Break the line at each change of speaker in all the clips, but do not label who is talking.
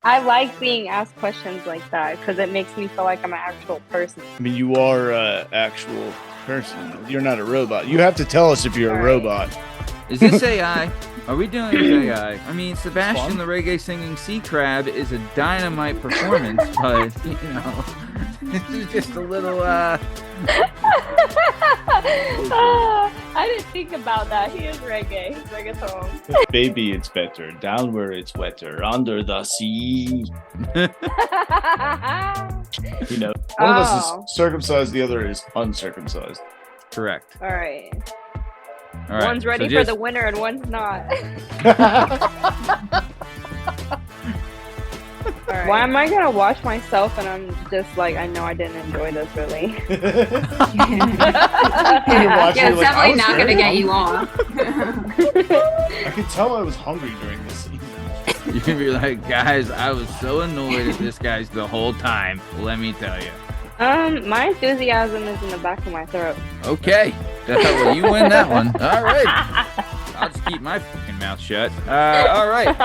I like being asked questions like that because it makes me feel like I'm an actual person.
I mean, you are an actual person. You're not a robot. You have to tell us if you're a robot.
Is this AI? Are we doing this AI? I mean, Sebastian the reggae singing sea crab is a dynamite performance, but this is just a little.
I didn't think about that. He is reggae. He's reggaeton.
Baby, it's better. Down where it's wetter. Under the sea. One of us is circumcised, the other is uncircumcised.
Correct.
All right.
One's
ready for the winner and one's not. Right. Why am I gonna watch myself and I'm just like, I know I didn't enjoy this really.
Yeah, it's definitely not gonna get you off.
I could tell I was hungry during this season.
You can be like, guys, I was so annoyed at this guy's the whole time. Let me tell you.
My enthusiasm is in the back of my throat.
Okay. Well, you win that one. All right. I'll just keep my fucking mouth shut. All right.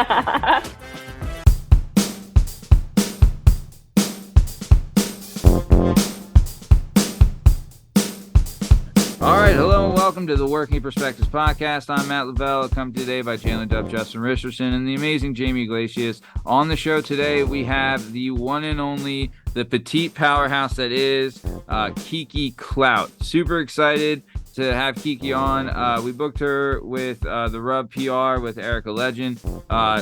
All right, hello and welcome to the Working Perspectives Podcast. I'm Matt Lavelle, accompanied today by Jdub, Justin Richardson, and the amazing Jamie Iglesias. On the show today, we have the one and only, the petite powerhouse that is Kiki Klout. Super excited to have Kiki on. We booked her with the Rub PR with Erica Legend.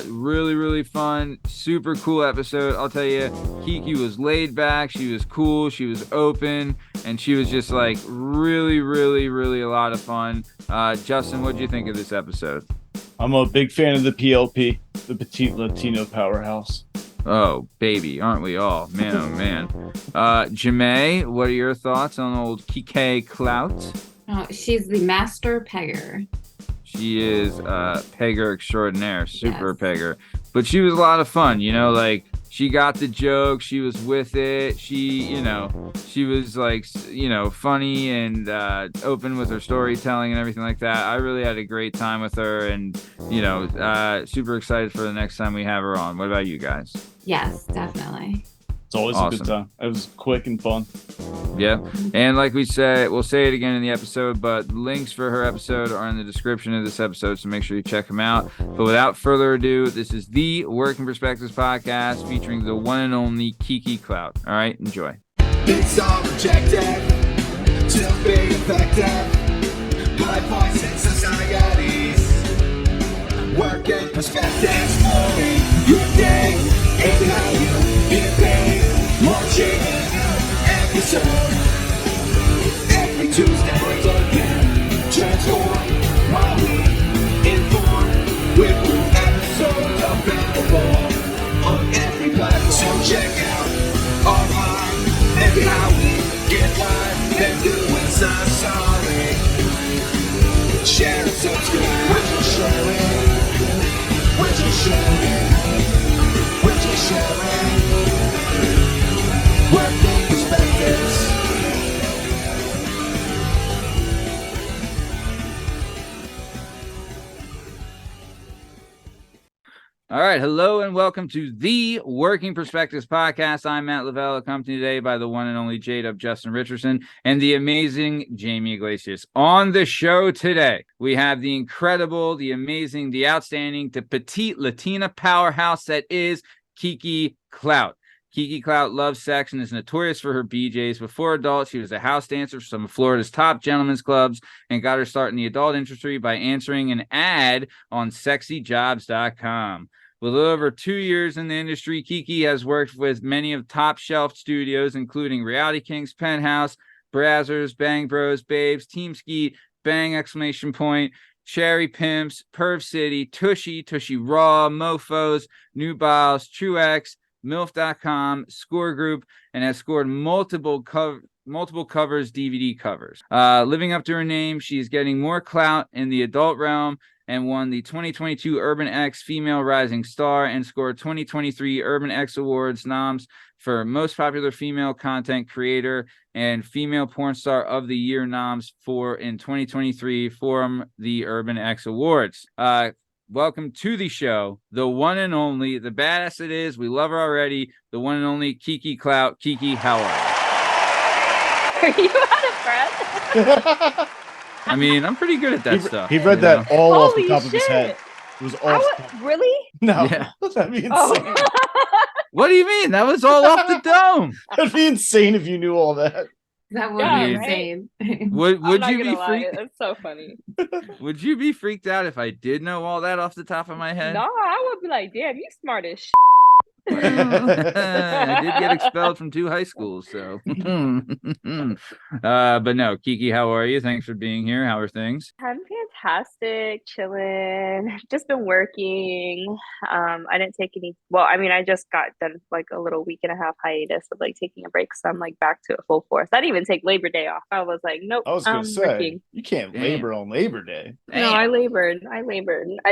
Really fun, super cool episode. I'll tell you, Kiki was laid back, she was cool, she was open, and she was just like really a lot of fun. Justin, what did you think of this episode?
I'm a big fan of the PLP, the Petite Latina Powerhouse.
Oh, baby, aren't we all? Man, oh, man. Jamae, what are your thoughts on old Kiki Klout?
Oh, she's the master pegger.
She is pegger extraordinaire, super pegger. But she was a lot of fun, like she got the joke, she was with it, she was like, funny and open with her storytelling and everything like that. I really had a great time with her and, super excited for the next time we have her on. What about you guys?
Yes, definitely.
It's always awesome. A good time. It was quick and fun.
Yeah. And like we said, we'll say it again in the episode, but links for her episode are in the description of this episode, so make sure you check them out. But without further ado, this is the Working Perspectives Podcast featuring the one and only Kiki Klout. All right, enjoy.
It's all objective to be effective. High points in societies. Working perspectives. Your day and how you get paid. Watching episode every Tuesday again. Transform while we inform with new episodes available on every platform. So check out online and how we get live and doing so sorry. Share and subscribe. We're just sharing. We're just sharing. We're just sharing. Working perspectives.
All right, hello and welcome to the Working Perspectives Podcast. I'm Matt Lavelle, accompanied today by the one and only Jdub, Justin Richardson, and the amazing Jamie Iglesias. On the show today, we have the incredible, the amazing, the outstanding, the petite Latina powerhouse that is Kiki Klout. Kiki Klout loves sex and is notorious for her BJs. Before adult, she was a house dancer for some of Florida's top gentlemen's clubs and got her start in the adult industry by answering an ad on sexyjobs.com. With over 2 years in the industry, Kiki has worked with many of top shelf studios, including Reality Kings, Penthouse, Brazzers, Bang Bros, Babes, Team Skeet, Bang! Cherry Pimps, Perv City, Tushy Raw, Mofos, New Biles, Truex, MILF.com, Score Group, and has scored multiple covers, DVD covers. Living up to her name, she's getting more clout in the adult realm and won the 2022 Urban X Female Rising Star and scored 2023 Urban X Awards noms for Most Popular Female Content Creator and Female Porn Star of the Year noms in 2023 from the Urban X Awards. welcome to the show, the one and only, the badass it is. We love her already. The one and only Kiki Klout. Kiki, how are you?
Are you out of breath?
I mean, I'm pretty good at that stuff.
He read that all off the
Holy
top of his head.
shit.
It was all.
Really?
No,
Yeah.
that'd be insane.
Oh.
What do you mean? That was all off the dome.
That'd be insane if you knew all that.
That would
Yeah,
be
right?
insane.
Would
I'm not
you be
gonna lie,
freaked?
That's so funny.
Would you be freaked out if I did know all that off the top of my head?
No, I would be like, damn, you smart as shit.
I did get expelled from 2 high schools, so. But no, Kiki, how are you? Thanks for being here. How are things?
I'm fantastic, chilling. Just been working. I didn't take any. Well, I mean, I just got done like a little week and a half hiatus of like taking a break, so I'm like back to a full force. I didn't even take Labor Day off. I was like, nope.
I was gonna
I'm
say
working.
you can't
Damn.
labor on Labor Day.
No, I labored. I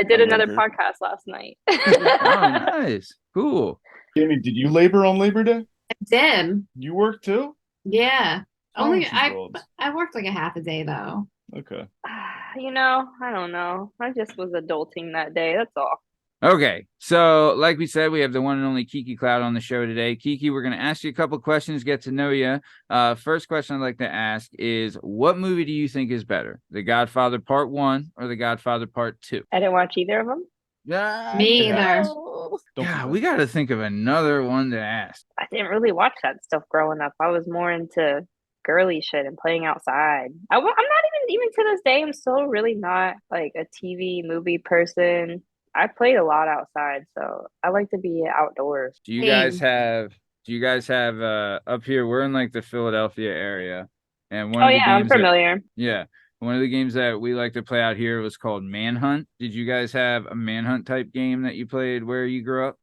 did
I
another
labored.
podcast last night.
Oh, nice. Cool.
Jamie, did you labor on Labor Day?
I did.
You worked too?
Yeah. Only
Oh,
I
balls.
I worked like a half a day though.
Okay.
You know, I don't know. I just was adulting that day. That's all.
Okay, so like we said, we have the one and only Kiki Klout on the show today. Kiki, we're going to ask you a couple questions, get to know you. First question I'd like to ask is, what movie do you think is better, The Godfather Part 1 or The Godfather Part 2?
I didn't watch either of them.
Me
yeah.
either.
Don't
Yeah,
do
we
that.
got to think of another one to ask.
I didn't really watch that stuff growing up. I was more into girly shit and playing outside. I'm not even to this day. I'm still really not like a TV movie person. I played a lot outside, so I like to be outdoors.
Do you
Same.
guys have up here, we're in like the Philadelphia area, and one
Oh
of the
yeah, I'm
games that-
familiar.
yeah, one of the games that we like to play out here was called Manhunt. Did you guys have a Manhunt type game that you played where you grew up?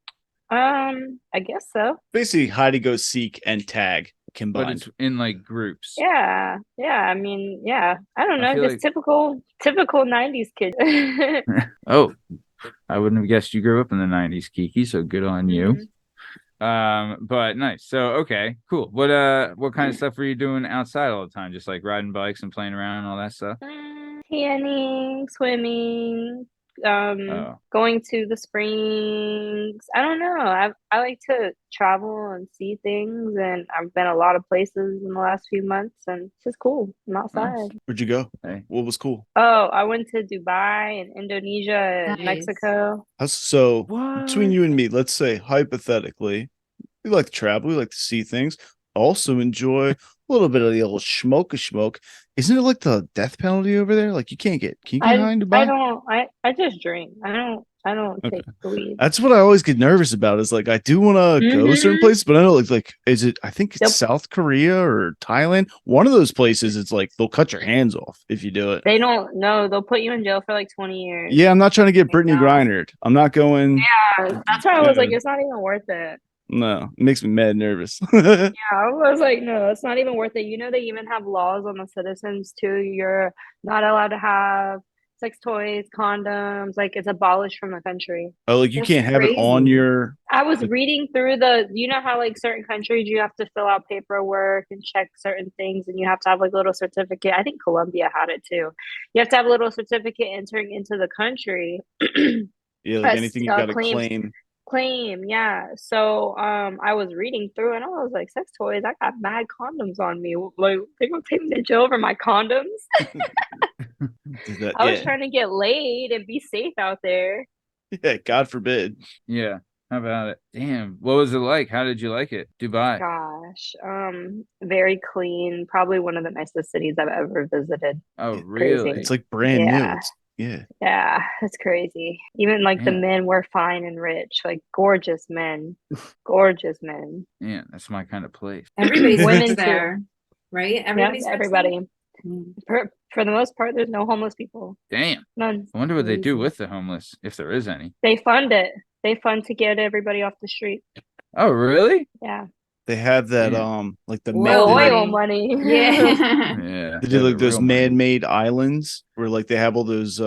I guess so.
Basically, hide and go seek and tag
But
combined.
it's in like groups.
Yeah. I mean, yeah. I don't
I
know,
feel
just
like-
typical 90s kid.
Oh, I wouldn't have guessed you grew up in the 90s, Kiki, so good on you. But nice. So okay, cool. What kind of stuff were you doing outside all the time? Just like riding bikes and playing around and all that stuff?
Tanning, swimming,
Oh.
going to the springs. I don't know. I like to travel and see things, and I've been a lot of places in the last few months, and it's just cool. I'm outside.
Nice.
Where'd you go?
Hey.
What was cool?
Oh, I went to Dubai and Indonesia and
Nice.
Mexico.
So
What?
between you and me, let's say hypothetically, we like to travel, we like to see things, also enjoy a little bit of the old smoke. Isn't it like the death penalty over there? Like can you get high in Dubai?
I don't. I just drink. I don't
Okay.
take the weed.
That's what I always get nervous about. Is like I do want to go to certain
Mhm.
places, but I know like is it? I think it's
Yep.
South Korea or Thailand. One of those places, it's like they'll cut your hands off if you do it.
They don't know. They'll put you in jail for like 20 years.
Yeah, I'm not trying to get Brittany
know.
Griner. I'm not going.
That's why I was like,
Yeah.
it's not even worth it.
No, it makes me mad nervous.
Yeah, I was like, no, it's not even worth it. You know, they even have laws on the citizens too. You're not allowed to have sex toys, condoms. Like it's abolished from the country.
Oh, like you
That's
can't have it on
crazy.
your.
I was reading through you know how like certain countries you have to fill out paperwork and check certain things, and you have to have like a little certificate. I think Colombia had it too. You have to have a little certificate entering into the country.
Yeah, like
That's,
anything you got to
claims.
claim.
Yeah. So I was reading through and I was like, sex toys, I got mad condoms on me. Like they're gonna take me to jail over my condoms.
Is that-
I was
yeah.
trying to get laid and be safe out there.
Yeah, God forbid.
Yeah. How about it? Damn. What was it like? How did you like it? Dubai.
Gosh. Very clean, probably one of the nicest cities I've ever visited.
Oh,
It's
really?
It's like brand new.
Yeah.
Yeah.
Yeah, it's crazy. Even like the
Man.
men were fine and rich, like gorgeous men. Gorgeous men.
Yeah, that's my kind of place.
Everybody
Women
works
too.
there, right?
Yeah,
Everybody's works
everybody.
there? Mm.
For the most part, there's no homeless people.
Damn.
None.
I wonder what they do
Crazy.
with the homeless, if there is any.
They fund it. They fund to get everybody off the street.
Oh, really?
Yeah.
They have that
Yeah.
like the
Oil
The
man-
oil
money.
money.
Yeah.
Yeah.
they do like those
real money.
man-made islands where like they have all those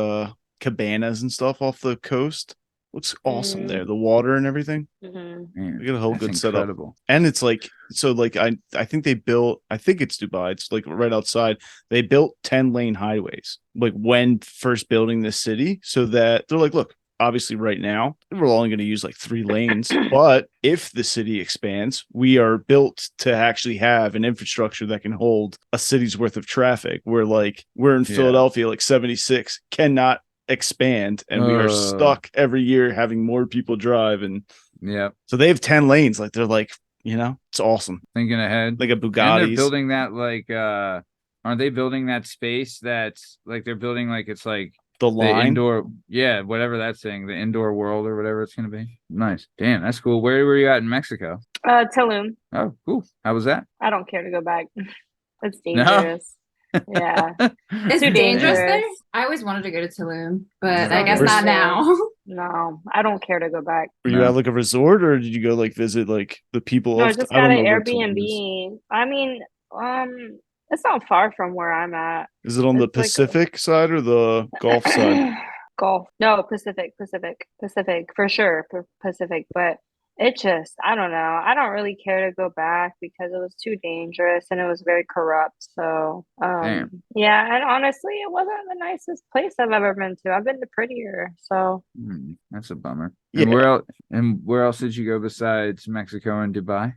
cabanas and stuff off the coast. Looks awesome there. The water and everything.
Mhm.
Man,
They got a whole
that's
good setup.
incredible.
And it's like so like I think they built I think it's Dubai. It's like right outside. They built 10-lane highways like when first building this city so that they're like, look, obviously right now we're only going to use like 3 lanes, but if the city expands, we are built to actually have an infrastructure that can hold a city's worth of traffic. Where like we're in Philadelphia, like 76 cannot expand, and we are stuck every year having more people drive. And so they have 10 lanes. Like they're like, it's awesome.
Thinking ahead,
like a
and
Bugatti.
they're building that like aren't they building that space that's like they're building like it's like
the line
indoor, whatever that's saying, the indoor world or whatever it's gonna be. Nice. Damn, that's cool. Where were you at in Mexico?
Tulum.
Oh, cool. How was that?
I don't care to go back. It's dangerous. Yeah.
It's
Too
dangerous there.
dangerous.
I always wanted to go to Tulum, but
So
I guess not now.
No, I don't care to go back.
Were you at like a resort, or did you go like visit like the people?
No, I
of
just
I don't
got an
know where Tulum is.
Airbnb. I mean, it's not far from where I'm at.
Is it on the
It's like
Pacific side or the Gulf side?
Gulf. No, Pacific for sure. Pacific, but it just, I don't know. I don't really care to go back because it was too dangerous and it was very corrupt. So,
Damn.
yeah, and honestly, it wasn't the nicest place I've ever been to. I've been to prettier. So,
that's a bummer.
Yeah.
And where else did you go besides Mexico and Dubai?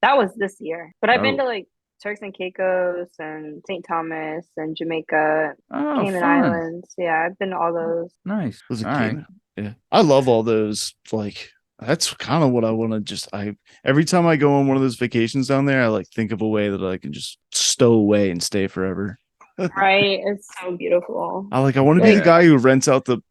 that was this year. But I've been
Oh.
to like Turks and Caicos and St. Thomas and Jamaica,
Oh,
Cayman
fun.
Islands. Yeah, I've been to all those.
Nice.
Was it
All right.
Cayman? Yeah, I love all those. Like that's kind of what I want to every time I go on one of those vacations down there, I like think of a way that I can just stow away and stay forever.
Right, it's so beautiful.
I want to be the guy who rents out the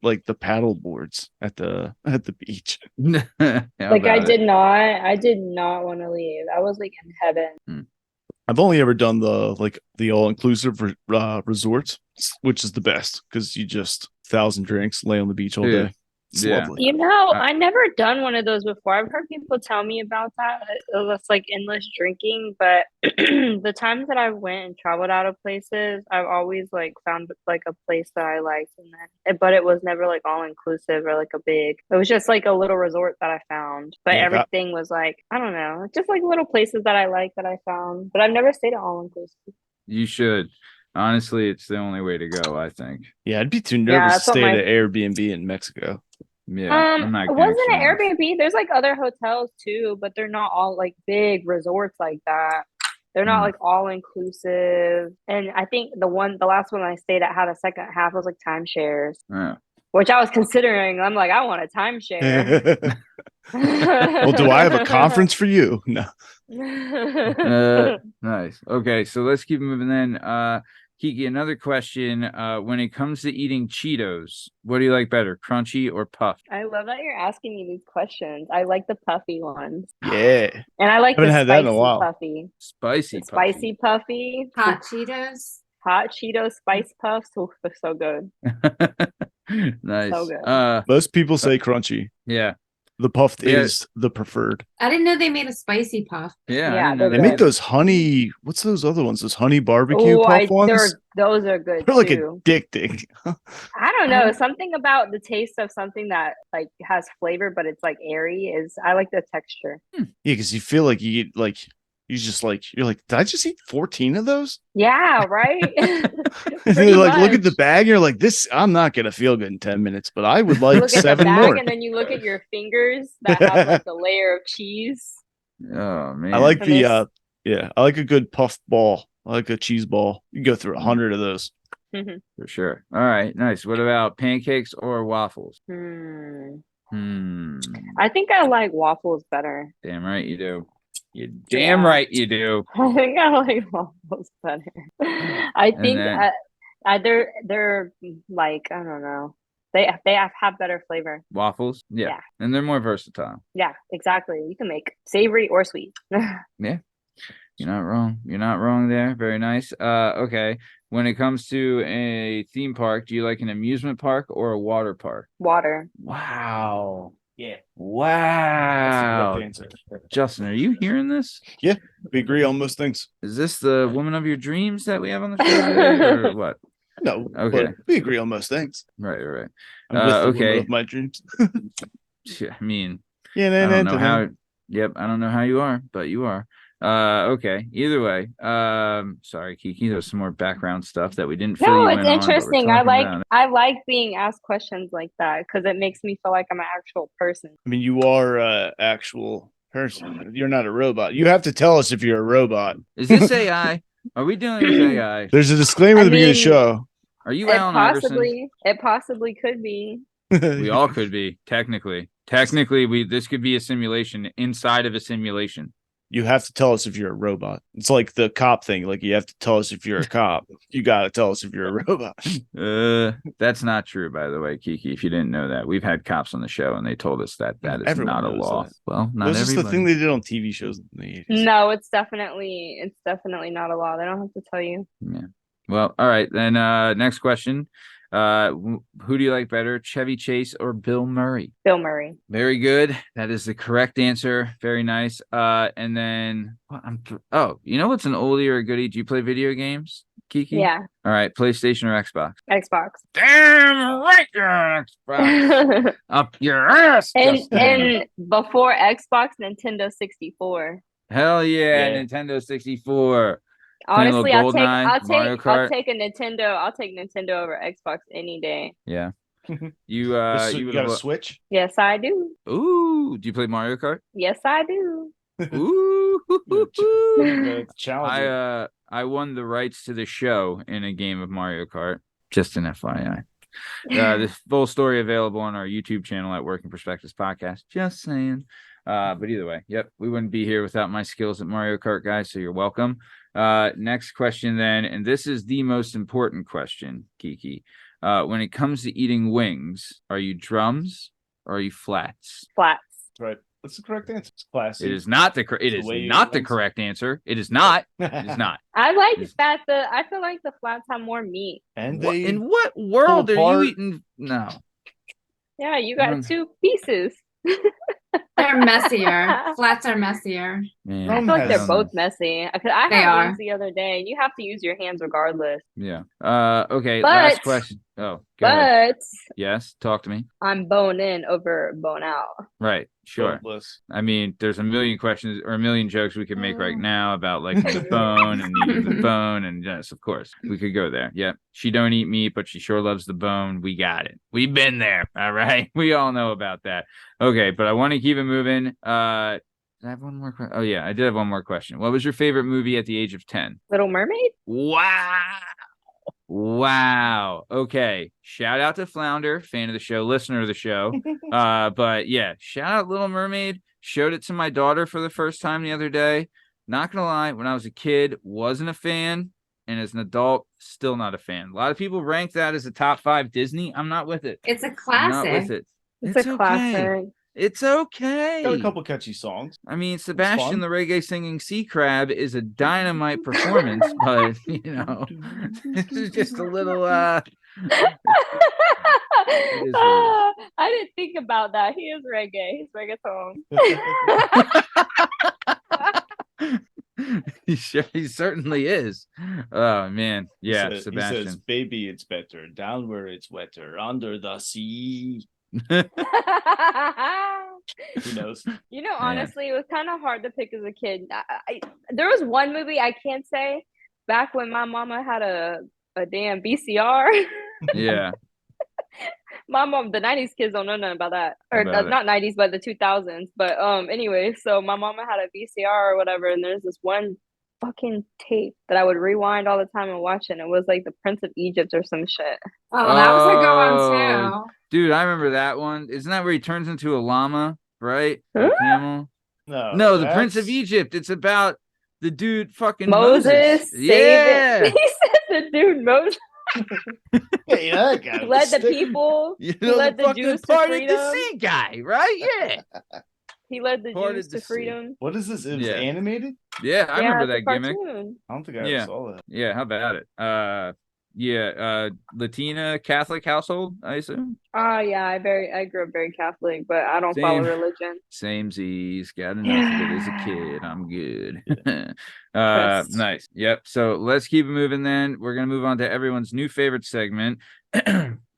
paddle boards at the beach.
Like I did not want to leave. I was like in heaven.
I've only ever done the all inclusive resorts, which is the best because you just 1,000 drinks, lay on the beach all day. It's lovely.
I never done one of those before. I've heard people tell me about that. It's like endless drinking, but the times that I went and traveled out of places, I've always like found like a place that I liked, but it was never like all inclusive or like a big. It was just like a little resort that I found, but everything was like, I don't know, just like little places that I like that I found. But I've never stayed at all inclusive.
You should. Honestly, it's the only way to go, I think.
Yeah, I'd be too nervous to stay at an Airbnb in Mexico.
Yeah,
it wasn't an Airbnb. There's like other hotels too, but they're not all like big resorts like that. They're not like all inclusive. And I think the last one I stayed at had a second half was like timeshares.
Yeah.
Which I was considering. I'm like, I want a timeshare.
Well, do I have a conference for you? No.
Nice. Okay, so let's keep moving then. Kiki, another question. When it comes to eating Cheetos, what do you like better, crunchy or puffed?
I love that you're asking me these questions. I like the puffy ones.
Yeah.
And I like
haven't
the
had that in a while.
puffy.
Spicy
Puffy.
Hot Cheetos.
Hot Cheetos spice puffs. Oh, they're so good.
Nice.
So good.
Most people say crunchy.
Yeah.
The puffed is the preferred.
I didn't know they made a spicy puff.
Yeah.
They make those honey. What's those other ones? Those honey barbecue puff ones.
Those are good.
They're like
too.
addicting.
I don't know. Something about the taste of something that like has flavor, but it's like airy. I like the texture.
Yeah, because you feel like you eat like. You're like, did I just eat 14 of those?
Yeah, right.
And you like look at the bag, and you're like, this, I'm not gonna feel good in 10 minutes, but I would like
look
7
at the bag,
more.
And then you look at your fingers that have like the layer of cheese.
Oh man.
I like I like a good puffed ball. I like a cheese ball. You go through 100 of those.
For sure. All right, nice. What about pancakes or waffles?
I think I like waffles better.
Damn right you do. You're damn right you do.
I think I like waffles better. I think they're like, I don't know. They have better flavor.
Waffles? Yeah. And they're more versatile.
Yeah, exactly. You can make savory or sweet.
Yeah. You're not wrong. You're not wrong there. Very nice. Okay. When it comes to a theme park, do you like an amusement park or a water park?
Water.
Wow. Yeah. Wow. Justin, are you hearing this?
Yeah, we agree on most things.
Is this the woman of your dreams that we have on the show today, or what?
No.
Okay.
But we agree on most things.
Right.
I'm with the
okay.
woman of my dreams.
I mean,
I
don't know how. Yep, I don't know how you are, but you are. Okay. Either way. Sorry, Kiki. There's some more background stuff that we didn't fill
No,
you
it's
in on, but we're
interesting.
talking about it.
I like being asked questions like that because it makes me feel like I'm an actual person.
I mean, you are a actual person. You're not a robot. You have to tell us if you're a robot.
Is this AI? Are we dealing with AI?
There's a disclaimer at
I
the beginning of the
mean,
show.
Are you Alan Iverson?
it possibly could be.
We all could be, technically. Technically, this could be a simulation inside of a simulation.
You have to tell us if you're a robot. It's like the cop thing. Like you have to tell us if you're a cop. You got to tell us if you're a robot.
That's not true, by the way, Kiki. If you didn't know that, we've had cops on the show, and they told us that is
Everyone
not a
knows
law.
that.
Well, not
Was this
everybody.
the thing they did on TV shows in the 80s?
No, it's definitely not a law. They don't have to tell you.
Yeah. Well, all right. Then next question. Who do you like better, Chevy Chase or Bill Murray?
Bill Murray.
Very good. That is the correct answer. Very nice. And then you know what's an oldie or a goodie? Do you play video games, Kiki?
Yeah,
All right, PlayStation or Xbox?
Xbox.
Damn right, you're Xbox. Up your ass. Justin.
and before Xbox, Nintendo 64.
Hell yeah,
Yeah.
Nintendo 64.
Honestly,
Mario Kart.
I'll take Nintendo over Xbox any day.
Yeah. You
You got a Switch?
Yes, I do.
Ooh, do you play Mario Kart?
Yes, I do.
Ooh.
Challenge.
I won the rights to the show in a game of Mario Kart. Just an FYI. The full story available on our YouTube channel at Working Perspectives Podcast. Just saying. But either way, yep, we wouldn't be here without my skills at Mario Kart, guys. So you're welcome. Next question then, and this is the most important question, Kiki. When it comes to eating wings, are you drums or are you flats?
Flats.
That's right. That's the correct answer. It's classy.
It is not the correct answer. It is not. It is not.
I like that. I feel like the flats have more meat.
And
In what world are you eating? No.
Yeah, you got two pieces.
They're messier. Flats are messier.
Man,
I feel like they're
has-
both messy. Because I
They
had
are.
wings the other day, and you have to use your hands regardless.
Yeah. Okay. Last
But-
question. Oh, go ahead.
But
Yes. Talk to me.
I'm bone in over bone out.
Right. Sure.
Boneless.
I mean, there's a million questions or a million jokes we could make right now about like the bone and eating the bone. And yes, of course, we could go there. Yep. She don't eat meat, but she sure loves the bone. We got it. We've been there. All right. We all know about that. Okay. But I want to keep it moving. Did I have one more question? Oh, yeah. I did have one more question. What was your favorite movie at the age of 10?
Little Mermaid?
Wow. Okay. Shout out to Flounder, fan of the show, listener of the show. But yeah, shout out Little Mermaid. Showed it to my daughter for the first time the other day. Not gonna lie, when I was a kid, wasn't a fan, and as an adult, still not a fan. A lot of people rank that as a top 5 Disney. I'm not with it.
It's a
I'm
classic.
not with it.
It's a
okay.
classic.
It's okay.
Got a couple catchy songs.
I mean, Sebastian
fun.
the reggae singing sea crab is a dynamite performance, but you know, this is just a little is what
I didn't think about that. He is reggae. He's reggaeton.
he certainly is. Oh man. Yeah,
He
Sebastian.
says, baby, it's better down where it's wetter, under the sea. Who knows?
You know, honestly, it was kind of hard to pick as a kid. There was one movie I can't say back when my mama had a damn VCR.
Yeah.
My mom, the 90s kids don't know nothing about that. Or
About it.
not 90s, but the 2000s. But anyway, so my mama had a VCR or whatever, and there's this one fucking tape that I would rewind all the time and watch it. And it was like the Prince of Egypt or some shit.
Oh, that was a good one
Oh.
too.
Dude, I remember that one. Isn't that where he turns into a llama, right? Or a
Huh?
camel? No, the Prince of Egypt. It's about the dude fucking
Moses saved
Yeah.
it. He said the dude Moses
Hey, that guy
led the
was sick.
people.
You
He
know,
led
the
the
fucking
Jews to
parted the
freedom.
sea guy, right? Yeah.
He led the
Parted
Jews
the
to
sea.
freedom.
What is this? It was
Yeah.
animated?
Yeah, I remember
it's a
that gimmick.
cartoon.
I don't think I ever
Yeah.
saw that.
Yeah, how about it? Latina Catholic household, I assume.
Oh yeah, I grew up very Catholic, but I don't follow
Same.
religion.
Same Z's. Got enough of it as a kid. I'm good.
Yes.
Nice. Yep. So let's keep it moving then. We're gonna move on to everyone's new favorite segment.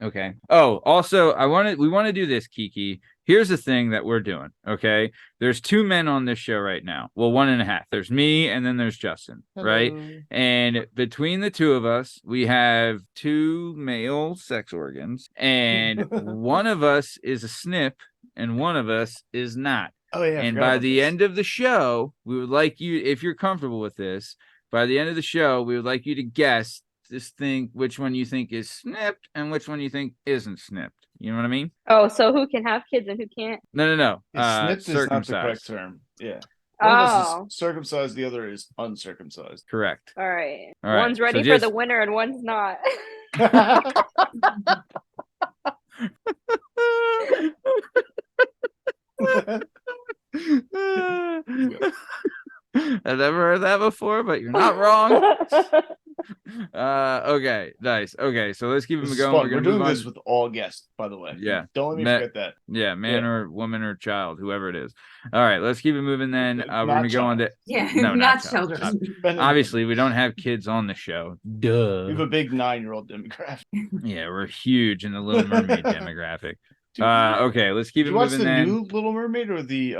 Okay. Oh, also, we want to do this, Kiki. here's the thing that we're doing. Okay, there's 2 men on this show right now. Well, 1.5. There's me, and then there's Justin.
Hello.
Right, and between the 2 of us, we have 2 male sex organs, and one of us is a snip, and one of us is not.
Oh yeah.
And by the end of the show, we would like you, if you're comfortable with this, by the end of the show, we would like you to guess this thing, which one you think is snipped and which one you think isn't snipped. You know what I mean?
Oh, so who can have kids and who can't?
No.
Snipped is not the correct
Circumcised.
term. Yeah. One of us
Oh,
is circumcised, the other is uncircumcised.
Correct.
all right.
All right,
One's ready
so
for
just-
the winner and one's not.
I've never heard that before, but you're not wrong. Okay, nice. Okay, so let's keep
This
them
is
going.
fun.
We're gonna
doing
move on.
this with all guests, by the way.
Yeah.
Don't let me
Met-
forget that.
Yeah, man
Yeah.
or woman or child, whoever it is. All right, let's keep it moving then. We're
Not
gonna go on to
Yeah,
No,
not
child.
children.
Obviously we don't have kids on the show.
We have
Duh.
a big 9-year-old demographic.
Yeah, we're huge in the Little Mermaid demographic.
Dude,
Okay, let's keep
did
it
you watch
moving
the
then.
new Little Mermaid or the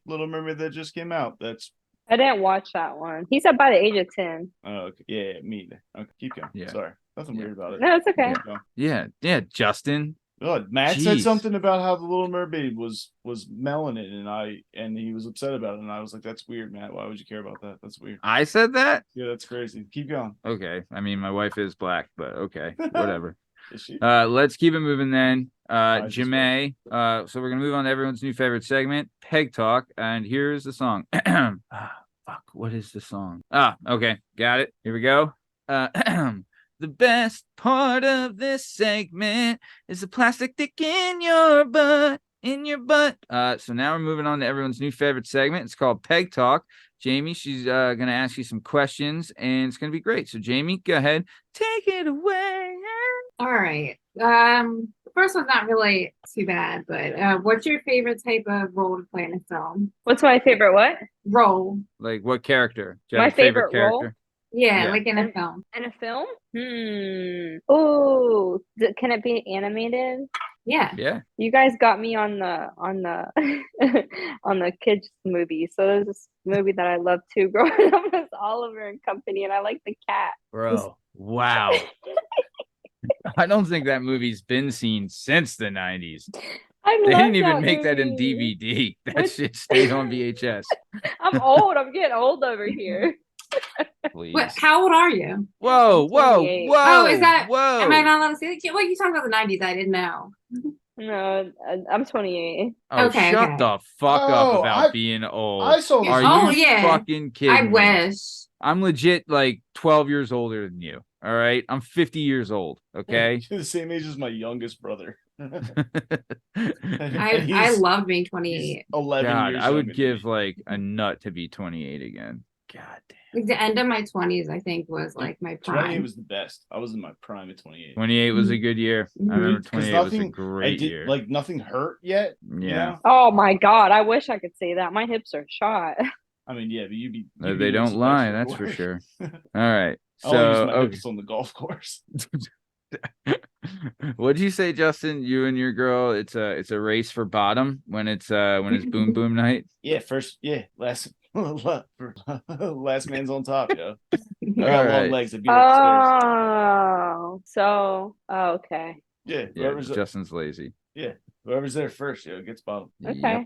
Little Mermaid that just came out? That's
I didn't watch that one. He said by the age of 10.
okay. Yeah, me either. Okay, keep going.
Yeah.
Sorry, nothing
Yeah.
weird about it.
No, it's okay.
Keep going.
Yeah, Justin.
Oh, Matt said
Jeez.
something about how the Little Mermaid was melanin, and he was upset about it, and I was like, "That's weird, Matt. Why would you care about that? That's weird."
I said that?
Yeah, that's crazy. Keep going.
Okay. I mean, my wife is black, but okay, whatever.
Is she?
Let's keep it moving then.
just
Jamae. So we're gonna move on to everyone's new favorite segment, Peg Talk, and here's the song. Fuck, what is the song? Okay, got it. Here we go. The best part of this segment is the plastic dick in your butt. So now we're moving on to everyone's new favorite segment. It's called Peg Talk. Jamie, she's gonna ask you some questions, and it's gonna be great. So Jamie, go ahead, take it away.
All right. The first one's not really too bad, but what's your favorite type of role to play in a film?
What's my favorite what?
Role.
Like what character? Do you
My
have a favorite
favorite role?
character?
Yeah,
Yeah.
like in a film.
In a film? Oh, can it be animated?
Yeah.
Yeah.
You guys got me on the on the kids movie. So there's this movie that I love too growing up was Oliver and Company, and I like the cat.
Bro. Wow. I don't think that movie's been seen since the 90s.
I
They
love
didn't even
that
make that in
movie.
DVD. That
What?
shit stayed on VHS.
I'm old. I'm getting old over here.
Please.
What? How old are you?
Whoa, whoa,
28.
whoa.
Oh, is that-
whoa?
Am I not allowed to say that? Well, you talking about the 90s. I didn't know.
No, I'm 28.
Oh,
Okay,
shut
okay.
the fuck
Oh,
up about
I-
being old.
I saw.
Are
Oh,
you
yeah.
fucking kidding
I
me?
wish.
I'm legit like 12 years older than you. All right. I'm 50 years old. Okay.
You're the same age as my youngest brother.
I loved being
He's
28.
11
God,
years
I would
younger than
give
me.
like a nut to be 28 again. God damn.
Like the end of my 20s, I think, was like my
28
prime.
was the best. I was in my prime at 28.
28 was a good year. I remember
Because
28 was a
nothing-
great year.
Like nothing hurt yet. You
Yeah.
know?
Oh my God. I wish I could say that. My hips are shot.
I mean, yeah, but you'd be.
They
doing
don't
some
lie,
extra
that's for
work.
sure. All right.
I'll use
So,
my
okay.
hips on the golf course.
What'd you say, Justin? You and your girl, it's a race for bottom when it's boom boom night.
Yeah, first, yeah, last man's on top, yo. I
All
got long
right.
legs. I'd be upstairs.
Oh, so okay.
Yeah,
Yeah,
whoever's
Justin's lazy.
whoever's there first, yo, gets bottom.
Okay.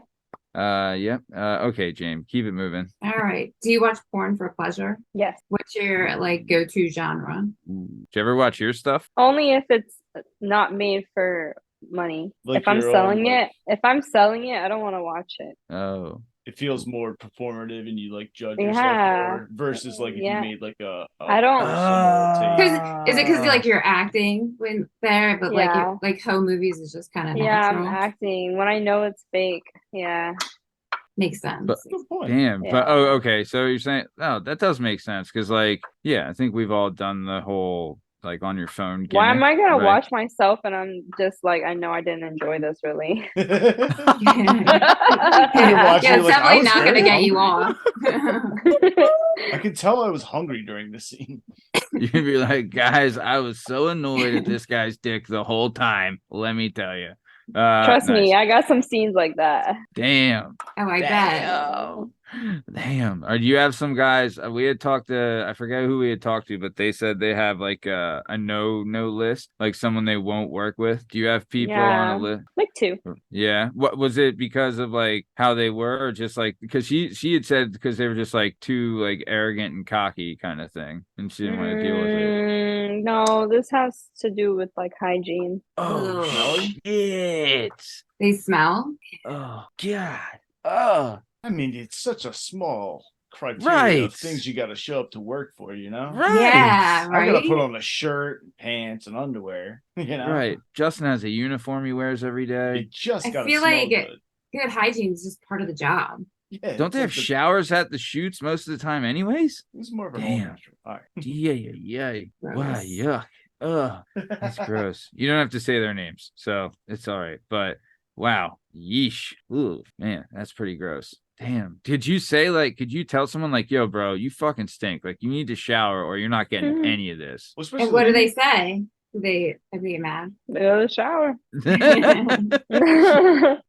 Yep. Okay, James, keep it moving.
All right. Do you watch porn for pleasure?
Yes.
What's your like go-to genre?
Did you ever watch your stuff?
Only if it's not made for money.
Like
if I'm
your own,
selling
like-
if I'm selling it, I don't want to watch it.
Oh,
It feels more performative, and you like judge
Yeah.
yourself more versus like if
Yeah.
you made like a
I don't-
personal take.
Because is it because like you're acting when there, but like
Yeah.
like home movies is just kind of
Yeah, I'm
natural.
acting when I know it's fake. Yeah.
Makes sense.
But-
Good point.
damn.
Yeah.
But okay. So you're saying, oh, that does make sense because, like, yeah, I think we've all done the whole like on your phone.
Why am I gonna
right?
watch myself and I'm just like, I know I didn't enjoy this really.
You're
Yeah,
watching, you're
it's
like, I
definitely
was
not
very
gonna get you
hungry.
off.
I could tell I was hungry during this scene.
You'd be like, guys, I was so annoyed at this guy's dick the whole time. Let me tell you.
Trust me,
Nice.
I got some scenes like that.
Damn.
Oh, I bet.
Damn. Damn. Or do you have some guys? We had talked to, I forget who we had talked to, but they said they have like a no list, like someone they won't work with. Do you have people on a
Yeah,
list?
like 2.
Yeah. What was it, because of like how they were, or just like because she had said because they were just like too like arrogant and cocky kind of thing, and she didn't want to deal with it.
No, this has to do with like hygiene.
Oh
Ugh.
shit.
They smell.
Oh God. Oh.
I mean, it's such a small criteria
Right.
of things you got to show up to work for, you know?
Right.
Yeah,
I got
right.
to put on a shirt, pants, and underwear, you know?
Right. Justin has a uniform he wears every
You
day.
just
I
got to
feel
smell
like
good.
good hygiene is just part of the job.
Yeah,
Don't
it's
they
like
have showers at the shoots most of the time anyways?
It's more of an
Damn.
old All right.
Yeah. Wow,
Gross.
yuck. Ugh. That's gross. You don't have to say their names, so it's all right. But wow, yeesh. Ooh, man, that's pretty gross. Damn. Could you tell someone like, yo, bro, you fucking stink. Like, you need to shower or you're not getting any of this.
Well,
And what do
especially
they say? Do they get mad?
They go to the shower.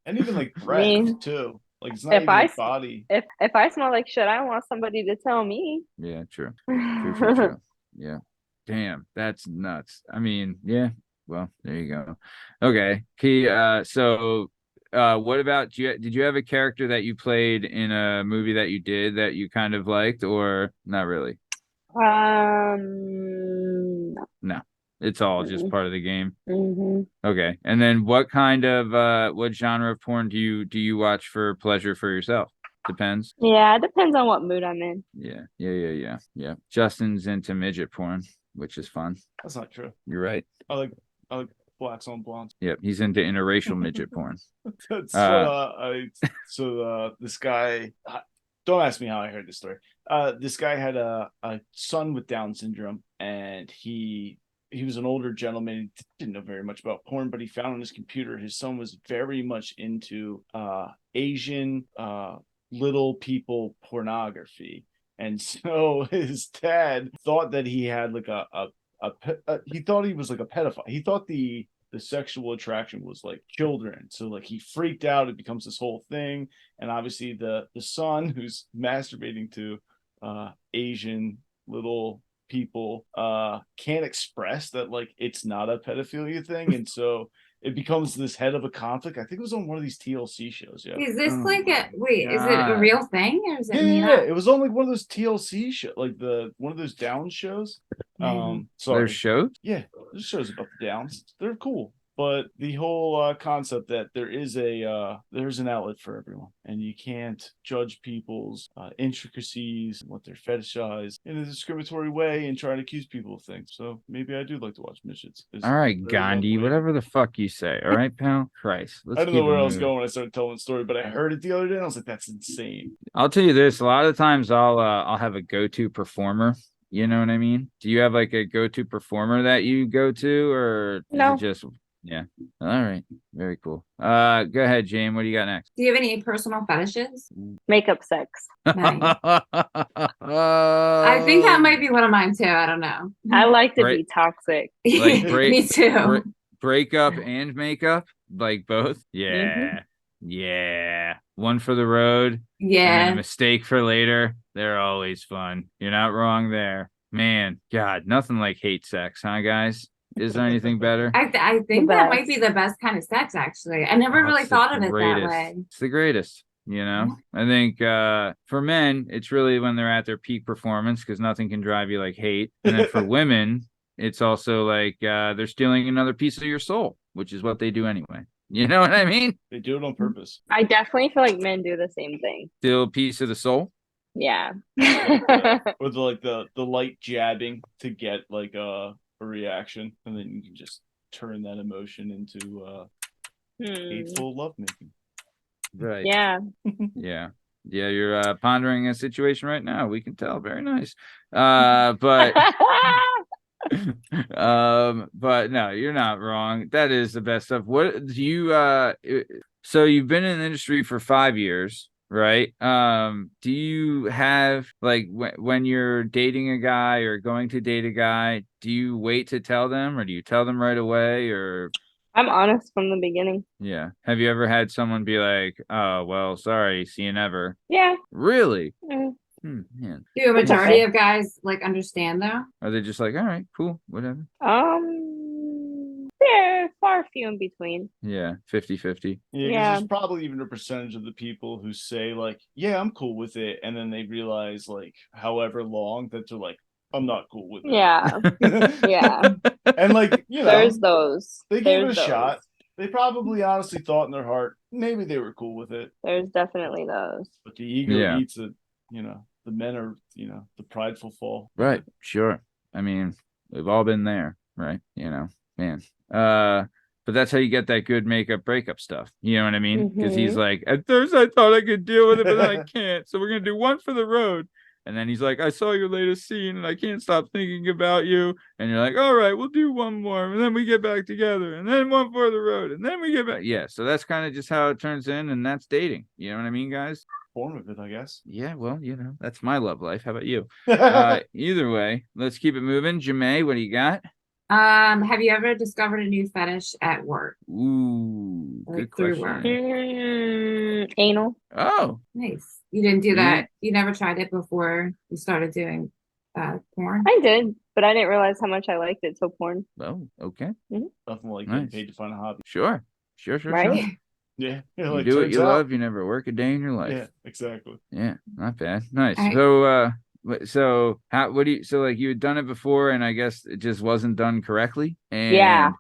and even like
I
breath
mean,
too. Like it's not
if
even
I
like body.
if I smell like shit, I want somebody to tell me.
Yeah, true. True. Yeah. Damn, that's nuts. I mean, yeah. Well, there you go. Okay. Key, so what about did you have a character that you played in a movie that you did that you kind of liked, or not really? No. It's all just part of the game.
Mm-hmm.
Okay. And then what kind of what genre of porn do you watch for pleasure for yourself? Depends.
Yeah, it depends on what mood I'm in.
Yeah. Justin's into midget porn, which is fun.
That's not true.
You're right.
I like blacks on blondes.
Yep, he's into interracial midget porn.
That's this guy. Don't ask me how I heard this story. This guy had a son with Down syndrome, and he was an older gentleman. He didn't know very much about porn, but he found on his computer his son was very much into Asian little people pornography, and so his dad thought that he had like he thought he was like a pedophile. He thought the sexual attraction was like children, so like he freaked out. It becomes this whole thing, and obviously the son who's masturbating to Asian little people can't express that like it's not a pedophilia thing, and so it becomes this head of a conflict. I think it was on one of these TLC shows. Yeah.
Is this
Oh
like
my
is it a
God.
real thing or is it
Yeah,
made
yeah,
up?
it was on like one of those TLC shows, like one of those Downs shows. Sorry.
There's shows?
Yeah, there's shows about the Downs. They're cool. But the whole concept that there's an outlet for everyone, and you can't judge people's intricacies and what they're fetishized in a discriminatory way and try to accuse people of things. So maybe I do like to watch midgets.
All right, Gandhi, whatever the fuck you say. All right, pal. Christ,
I don't know where I was going when I started telling the story, but I heard it the other day and I was like, that's insane.
I'll tell you this: a lot of times I'll have a go-to performer. You know what I mean? Do you have like a go-to performer that you go to, or is
No.
it just yeah? All right, very cool. Go ahead, Jane. What do you got next?
Do you have any personal fetishes?
Makeup sex.
Nice. I think that might be one of mine too. I don't know.
I like to
Right.
be toxic.
Like
Me too.
breakup and makeup, like both. Yeah. One for the road. And then
Yeah.
a mistake for later. They're always fun. You're not wrong there. Man, God, nothing like hate sex, huh, guys? Is there anything better?
I think
The
that might
best.
be the best kind of sex, actually. I never
Oh,
really
it's the
thought of it that
greatest.
way.
It's the greatest. You know, I think for men, it's really when they're at their peak performance because nothing can drive you like hate. And then for women, it's also like they're stealing another piece of your soul, which is what they do anyway. You know what I mean?
They do it on purpose.
I definitely feel like men do the same thing.
Steal a piece of the soul.
Yeah.
Or the light jabbing to get like a reaction, and then you can just turn that emotion into hateful lovemaking.
Right.
Yeah.
Yeah. You're pondering a situation right now. We can tell. Very nice. But But no, you're not wrong. That is the best stuff. What do you so you've been in the industry for 5 years, right? Do you have like when you're dating a guy or going to date a guy, do you wait to tell them or do you tell them right away or
I'm honest from the beginning.
yeah. Have you ever had someone be like, "Oh, well, sorry, see you never."
Yeah.
Really?
Mm.
Man.
Do a
It's
majority
okay.
of guys like understand though?
Are they just like, "All right, cool, whatever."
They're far few in between.
Yeah, 50-50.
Yeah, because
Yeah.
there's probably even a percentage of the people who say like, "Yeah, I'm cool with it," and then they realize like, however long that they're like, "I'm not cool with it."
Yeah. Yeah.
And like,
There's those.
they gave it
There's
a
those.
shot. They probably honestly thought in their heart maybe they were cool with it,
There's definitely those.
but the ego
Yeah.
eats it. The men are, the prideful fall.
Right, sure. I mean, we've all been there, right? Man. But that's how you get that good makeup breakup stuff. You know what I mean? Because he's like, at first I thought I could deal with it, but then I can't. So we're gonna do one for the road. And then he's like, I saw your latest scene and I can't stop thinking about you. And you're like, all right, we'll do one more. And then we get back together. And then one for the road. And then we get back. Yeah. So that's kind of just how it turns in. And that's dating. You know what I mean, guys?
Form of it, I guess.
Yeah. Well, that's my love life. How about you? Either way, let's keep it moving. Jamae, what do you got?
Have you ever discovered a new fetish at work?
Ooh, good
Like through work.
question.
Anal.
Oh,
Nice. You didn't do that. You never tried it before you started doing porn?
I did, but I didn't realize how much I liked it till porn.
oh, okay.
Nothing like getting
Nice.
paid to find a hobby.
Sure. Sure.
Right?
Yeah.
You
Like,
do what
turns
you
out-
love. You never work a day in your life.
Yeah, exactly.
Yeah, not bad. Nice.
I-
So what do you, so like you had done it before and I guess it just wasn't done correctly? And
Yeah.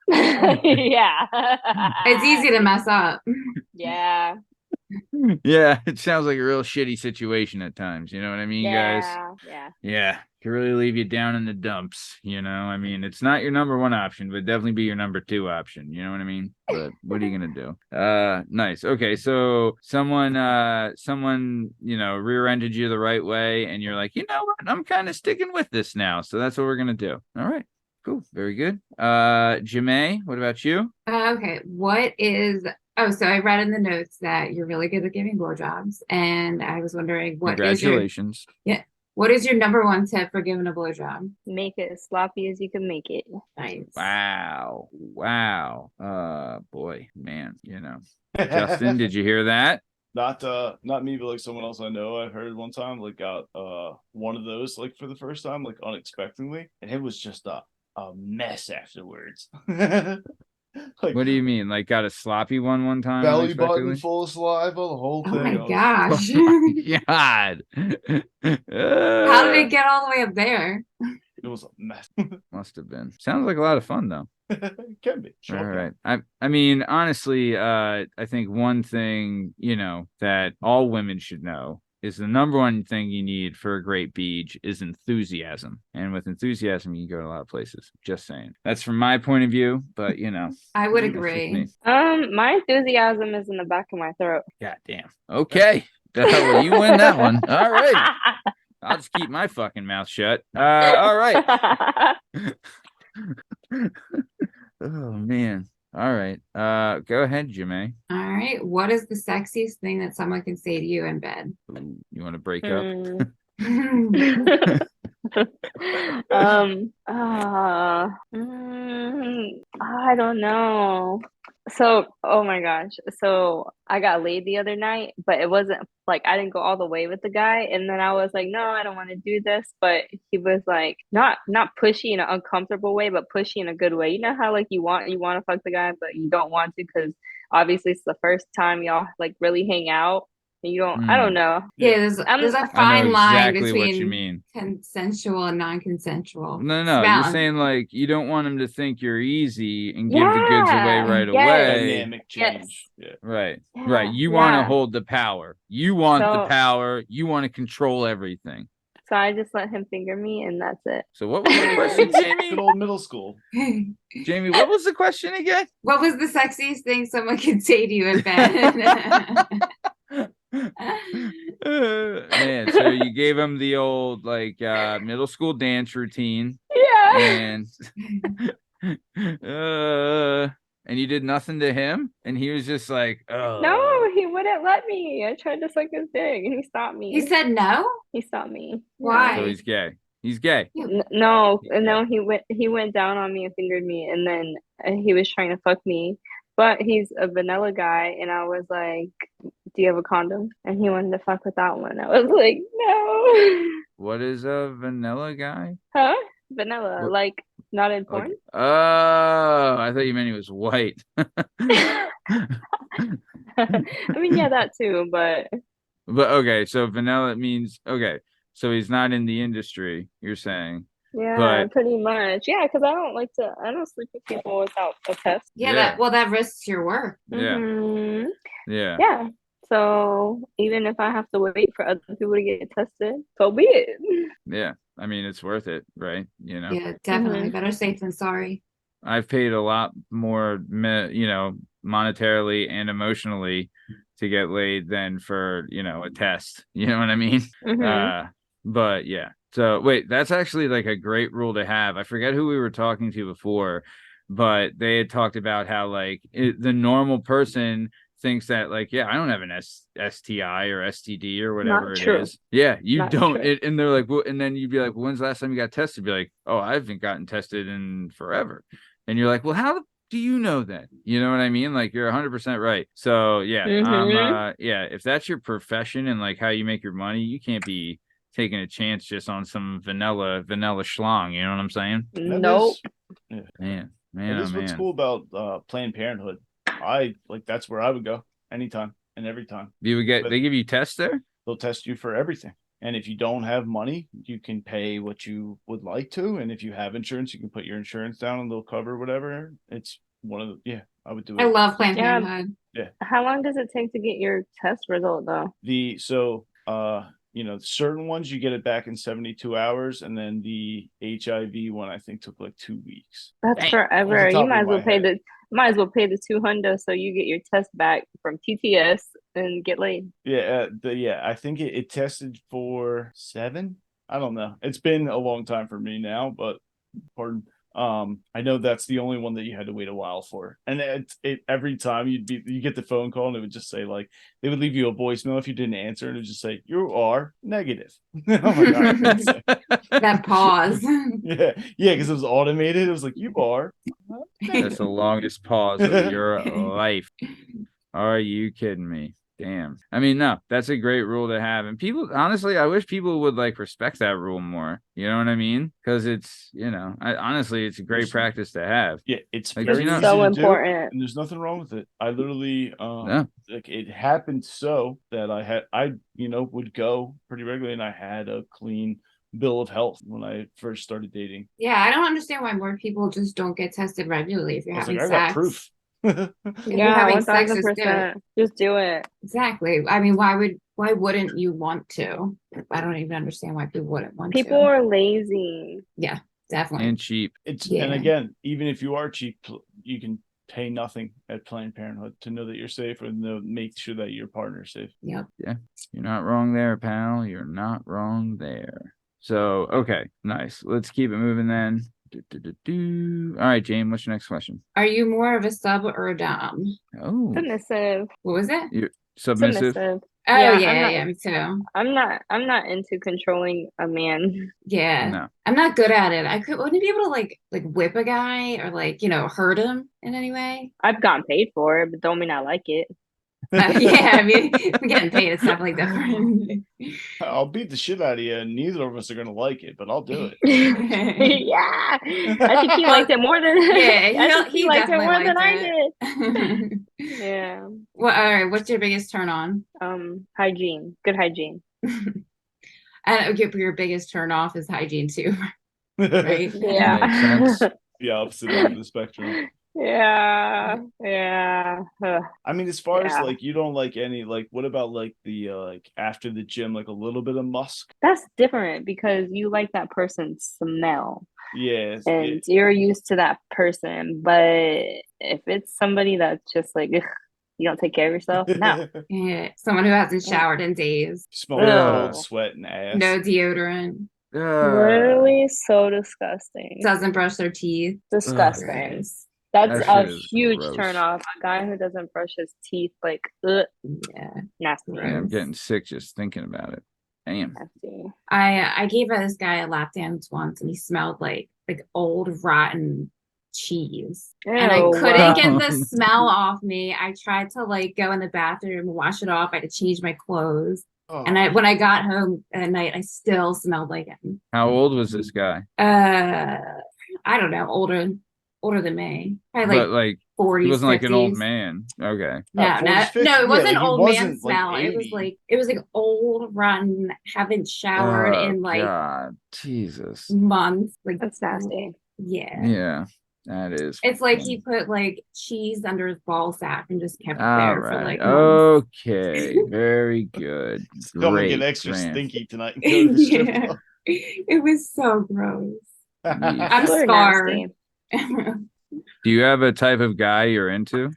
Yeah.
It's easy to mess up.
Yeah.
yeah, it sounds like a real shitty situation at times. You know what I mean, guys?
Yeah.
Yeah, can really leave you down in the dumps. I mean, it's not your number one option, but definitely be your number two option. You know what I mean? But what are you gonna do? Nice. Okay, so someone, rear-ended you the right way, and you're like, you know what? I'm kind of sticking with this now. So that's what we're gonna do. All right. Cool. Very good. Jamae, what about you?
Okay. So I read in the notes that you're really good at giving blowjobs, and I was wondering what is
Congratulations.
what is your number one tip for giving a blowjob?
Make it as sloppy as you can make it.
Nice.
Wow. Boy, man, Justin, did you hear that?
Not me, but like someone else I know. I heard one time like got one of those like for the first time, like unexpectedly, and it was just a mess afterwards. Like,
What do you mean? Like got a sloppy one time?
belly button
unexpectedly?
full of saliva, the whole
Oh
thing.
my
I was-
gosh.
Oh my God.
How did it get all the way up there?
It was a mess.
Must have been. Sounds like a lot of fun though.
It can be. Sure
All
can.
right. I mean, honestly, I think one thing, that all women should know is the number one thing you need for a great beach is enthusiasm. And with enthusiasm, you can go to a lot of places. Just saying. That's from my point of view, but
I would
that's just
agree.
me.
My enthusiasm is in the back of my throat.
God damn. Okay. Well, you win that one. All right. I'll just keep my fucking mouth shut. All right. Oh man. All right. Go ahead, Jimmy.
All right. What is the sexiest thing that someone can say to you in bed?
Ooh, you want to break up?
I don't know. So, oh my gosh. So I got laid the other night, but it wasn't like I didn't go all the way with the guy. And then I was like, no, I don't want to do this. But he was like, not pushy in an uncomfortable way, but pushy in a good way. You know how like you want to fuck the guy, but you don't want to because obviously it's the first time y'all like really hang out. And you don't, I don't know.
Yeah, there's a
I know
fine line
exactly what you
between
mean.
consensual and non-consensual.
No,
It's
you're
balance.
saying like you don't want him to think you're easy and give the goods away right
yes.
away.
Dynamic change. Yeah.
Right.
Yeah,
Right. You want to
yeah.
hold the power. You want the
So-
power. You want to control everything.
So I just let him finger me and that's it.
So what was the question,
Good
Jamie?
old middle school.
Jamie, what was the question again?
What was the sexiest thing someone could say to you in bed?
Man, so you gave him the old like middle school dance routine.
Yeah.
and and you did nothing to him, and he was just like, oh
No, he wouldn't let me. I tried to suck his dick and he stopped me.
He said no?
He stopped me.
Why?
so he's gay.
No, and
Yeah.
then he went down on me and fingered me, and then he was trying to fuck me, but he's a vanilla guy, and I was like, "Do you have a condom?" And he wanted to fuck with that one. I was like, "No."
What is a vanilla guy?
Huh? Vanilla,
What?
like not in porn?
Like, oh, I thought you meant he was white.
I mean, yeah, that too, but
But okay, so vanilla means okay. So he's not in the industry, you're saying.
yeah,
But
pretty much. Yeah, because I don't sleep with people without a test.
Yeah,
Yeah.
that risks your work.
yeah,
Mhm.
yeah.
Yeah. So even if I have to wait for other people to get tested, so be it.
Yeah. I mean, it's worth it, right? You know,
Yeah, definitely.
Mhm.
Better safe than sorry.
I've paid a lot more, monetarily and emotionally to get laid than for, a test. You know what I mean?
Mhm.
But yeah. So wait, that's actually like a great rule to have. I forget who we were talking to before, but they had talked about how like the normal person thinks that like, yeah, I don't have an STI or STD or whatever
Not
it
true.
is. Yeah, you
Not
don't.
true.
And they're like, well, and then you'd be like, well, when's the last time you got tested? Be like, oh, I haven't gotten tested in forever. And you're like, well, how do you know that? You know what I mean? Like you're 100% right. So yeah,
Mhm.
if that's your profession and like how you make your money, you can't be taking a chance just on some vanilla schlong. You know what I'm saying?
That
Nope.
is, yeah.
Man,
That
oh
is what's
man.
cool about Planned Parenthood. I like that's where I would go anytime and every time.
You would
But
they give you tests there?
they'll test you for everything. And if you don't have money, you can pay what you would like to. And if you have insurance, you can put your insurance down and they'll cover whatever. It's one of the I would do
I
it.
love Planned
Yeah.
Parenthood.
How long does it take to get your test result though?
Certain ones you get it back in 72 hours, and then the HIV one I think took like 2 weeks.
That's
Dang.
forever.
Off the
You
top of my head.
might as well pay the $200 so you get your test back from TTS and get laid.
I think it tested for 7. I don't know. It's been a long time for me now, but pardon. I know that's the only one that you had to wait a while for, and it every time you get the phone call and it would just say like they would leave you a voicemail if you didn't answer, and it would just say you are negative. Oh my god,
That pause.
yeah, because it was automated. It was like you are
That's
negative.
the longest pause of your life. Are you kidding me? Damn. I mean, no, that's a great rule to have. And people, honestly, I wish people would like respect that rule more. You know what I mean? Because it's, honestly, it's a great practice to have.
Yeah, it's
Like,
very
It's
easy
so
to do,
important.
and there's nothing wrong with it. I literally,
No.
like it happened so that I would go pretty regularly, and I had a clean bill of health when I first started dating.
Yeah, I don't understand why more people just don't get tested regularly if you're
I was
having
like, I got
sex.
proof.
If you're
Yeah,
having sex, just do it.
1000%. Just do it.
Exactly. I mean, why wouldn't you want to? I don't even understand why people wouldn't want
People
to.
are lazy.
Yeah, definitely.
And cheap.
And
Yeah.
again, even if you are cheap, you can pay nothing at Planned Parenthood to know that you're safe and to make sure that your partner's safe.
Yep.
Yeah. You're not wrong there, pal. You're not wrong there. So, okay, nice. Let's keep it moving then. All right, Jane, what's your next question?
Are you more of a sub or a dom?
Oh,
Submissive.
What was it?
you're submissive.
Submissive.
Oh
Yeah,
yeah, me too.
I'm not into controlling a man.
Yeah.
No.
I'm not good at it. Wouldn't be able to like whip a guy or like, hurt him in any way.
I've gotten paid for it, but don't mean I like it.
Yeah, I mean, we're getting paid. It's definitely different.
I'll beat the shit out of you, and neither of us are gonna like it, but I'll do it.
Yeah, I think he liked it more than
Yeah,
I think he liked it
definitely
more than
liked
I
it.
did. Yeah.
Well, all right. What's your biggest turn on?
Hygiene. Good hygiene.
And your biggest turn off is hygiene too, right?
Yeah.
Makes sense.
The opposite end of the spectrum.
Yeah. Yeah. Ugh.
I mean, as far as
Yeah.
like you don't like any like what about like the like after the gym like a little bit of musk?
That's different because you like that person's smell
Yeah,
and you're used to that person. But if it's somebody that's just like, ugh, you don't take care of yourself, no.
Yeah, someone who hasn't showered in days.
smelling
Ew.
cold sweat and ass.
No deodorant.
Literally so disgusting.
Doesn't brush their teeth.
Disgusting.
Gross.
That's
That
a
shit is
huge
gross.
turn off. A guy who doesn't brush his teeth, like, ugh,
Yeah.
nasty.
Yeah, I'm getting sick just thinking about it. Damn.
Nasty.
I gave this guy a lap dance once, and he smelled like old rotten cheese, and I
Ew.
couldn't get the smell off me. I tried to like go in the bathroom and wash it off. I had to change my clothes, and when I got home at night, I still smelled like him.
How old was this guy?
I don't know, older than me, probably
But like
40s,
he wasn't like an old
50s.
man. Okay.
No,
40s,
no,
50s?
no, it
Yeah,
wasn't
like, he
old man
wasn't, like,
smell. It was
80.
like old, rotten, haven't showered
Oh,
in like
God. Jesus.
months. Like
That's nasty.
yeah.
Yeah, that is.
It's like he put like cheese under his ball sack and just kept it
All
there for
right.
like months.
Okay. Very good.
Come and
Great.
get extra
Grant.
stinky tonight and go to the strip
Yeah.
club.
It was so gross.
Yeah.
I'm
They're
scarred.
nasty.
Do you have a type of guy you're into?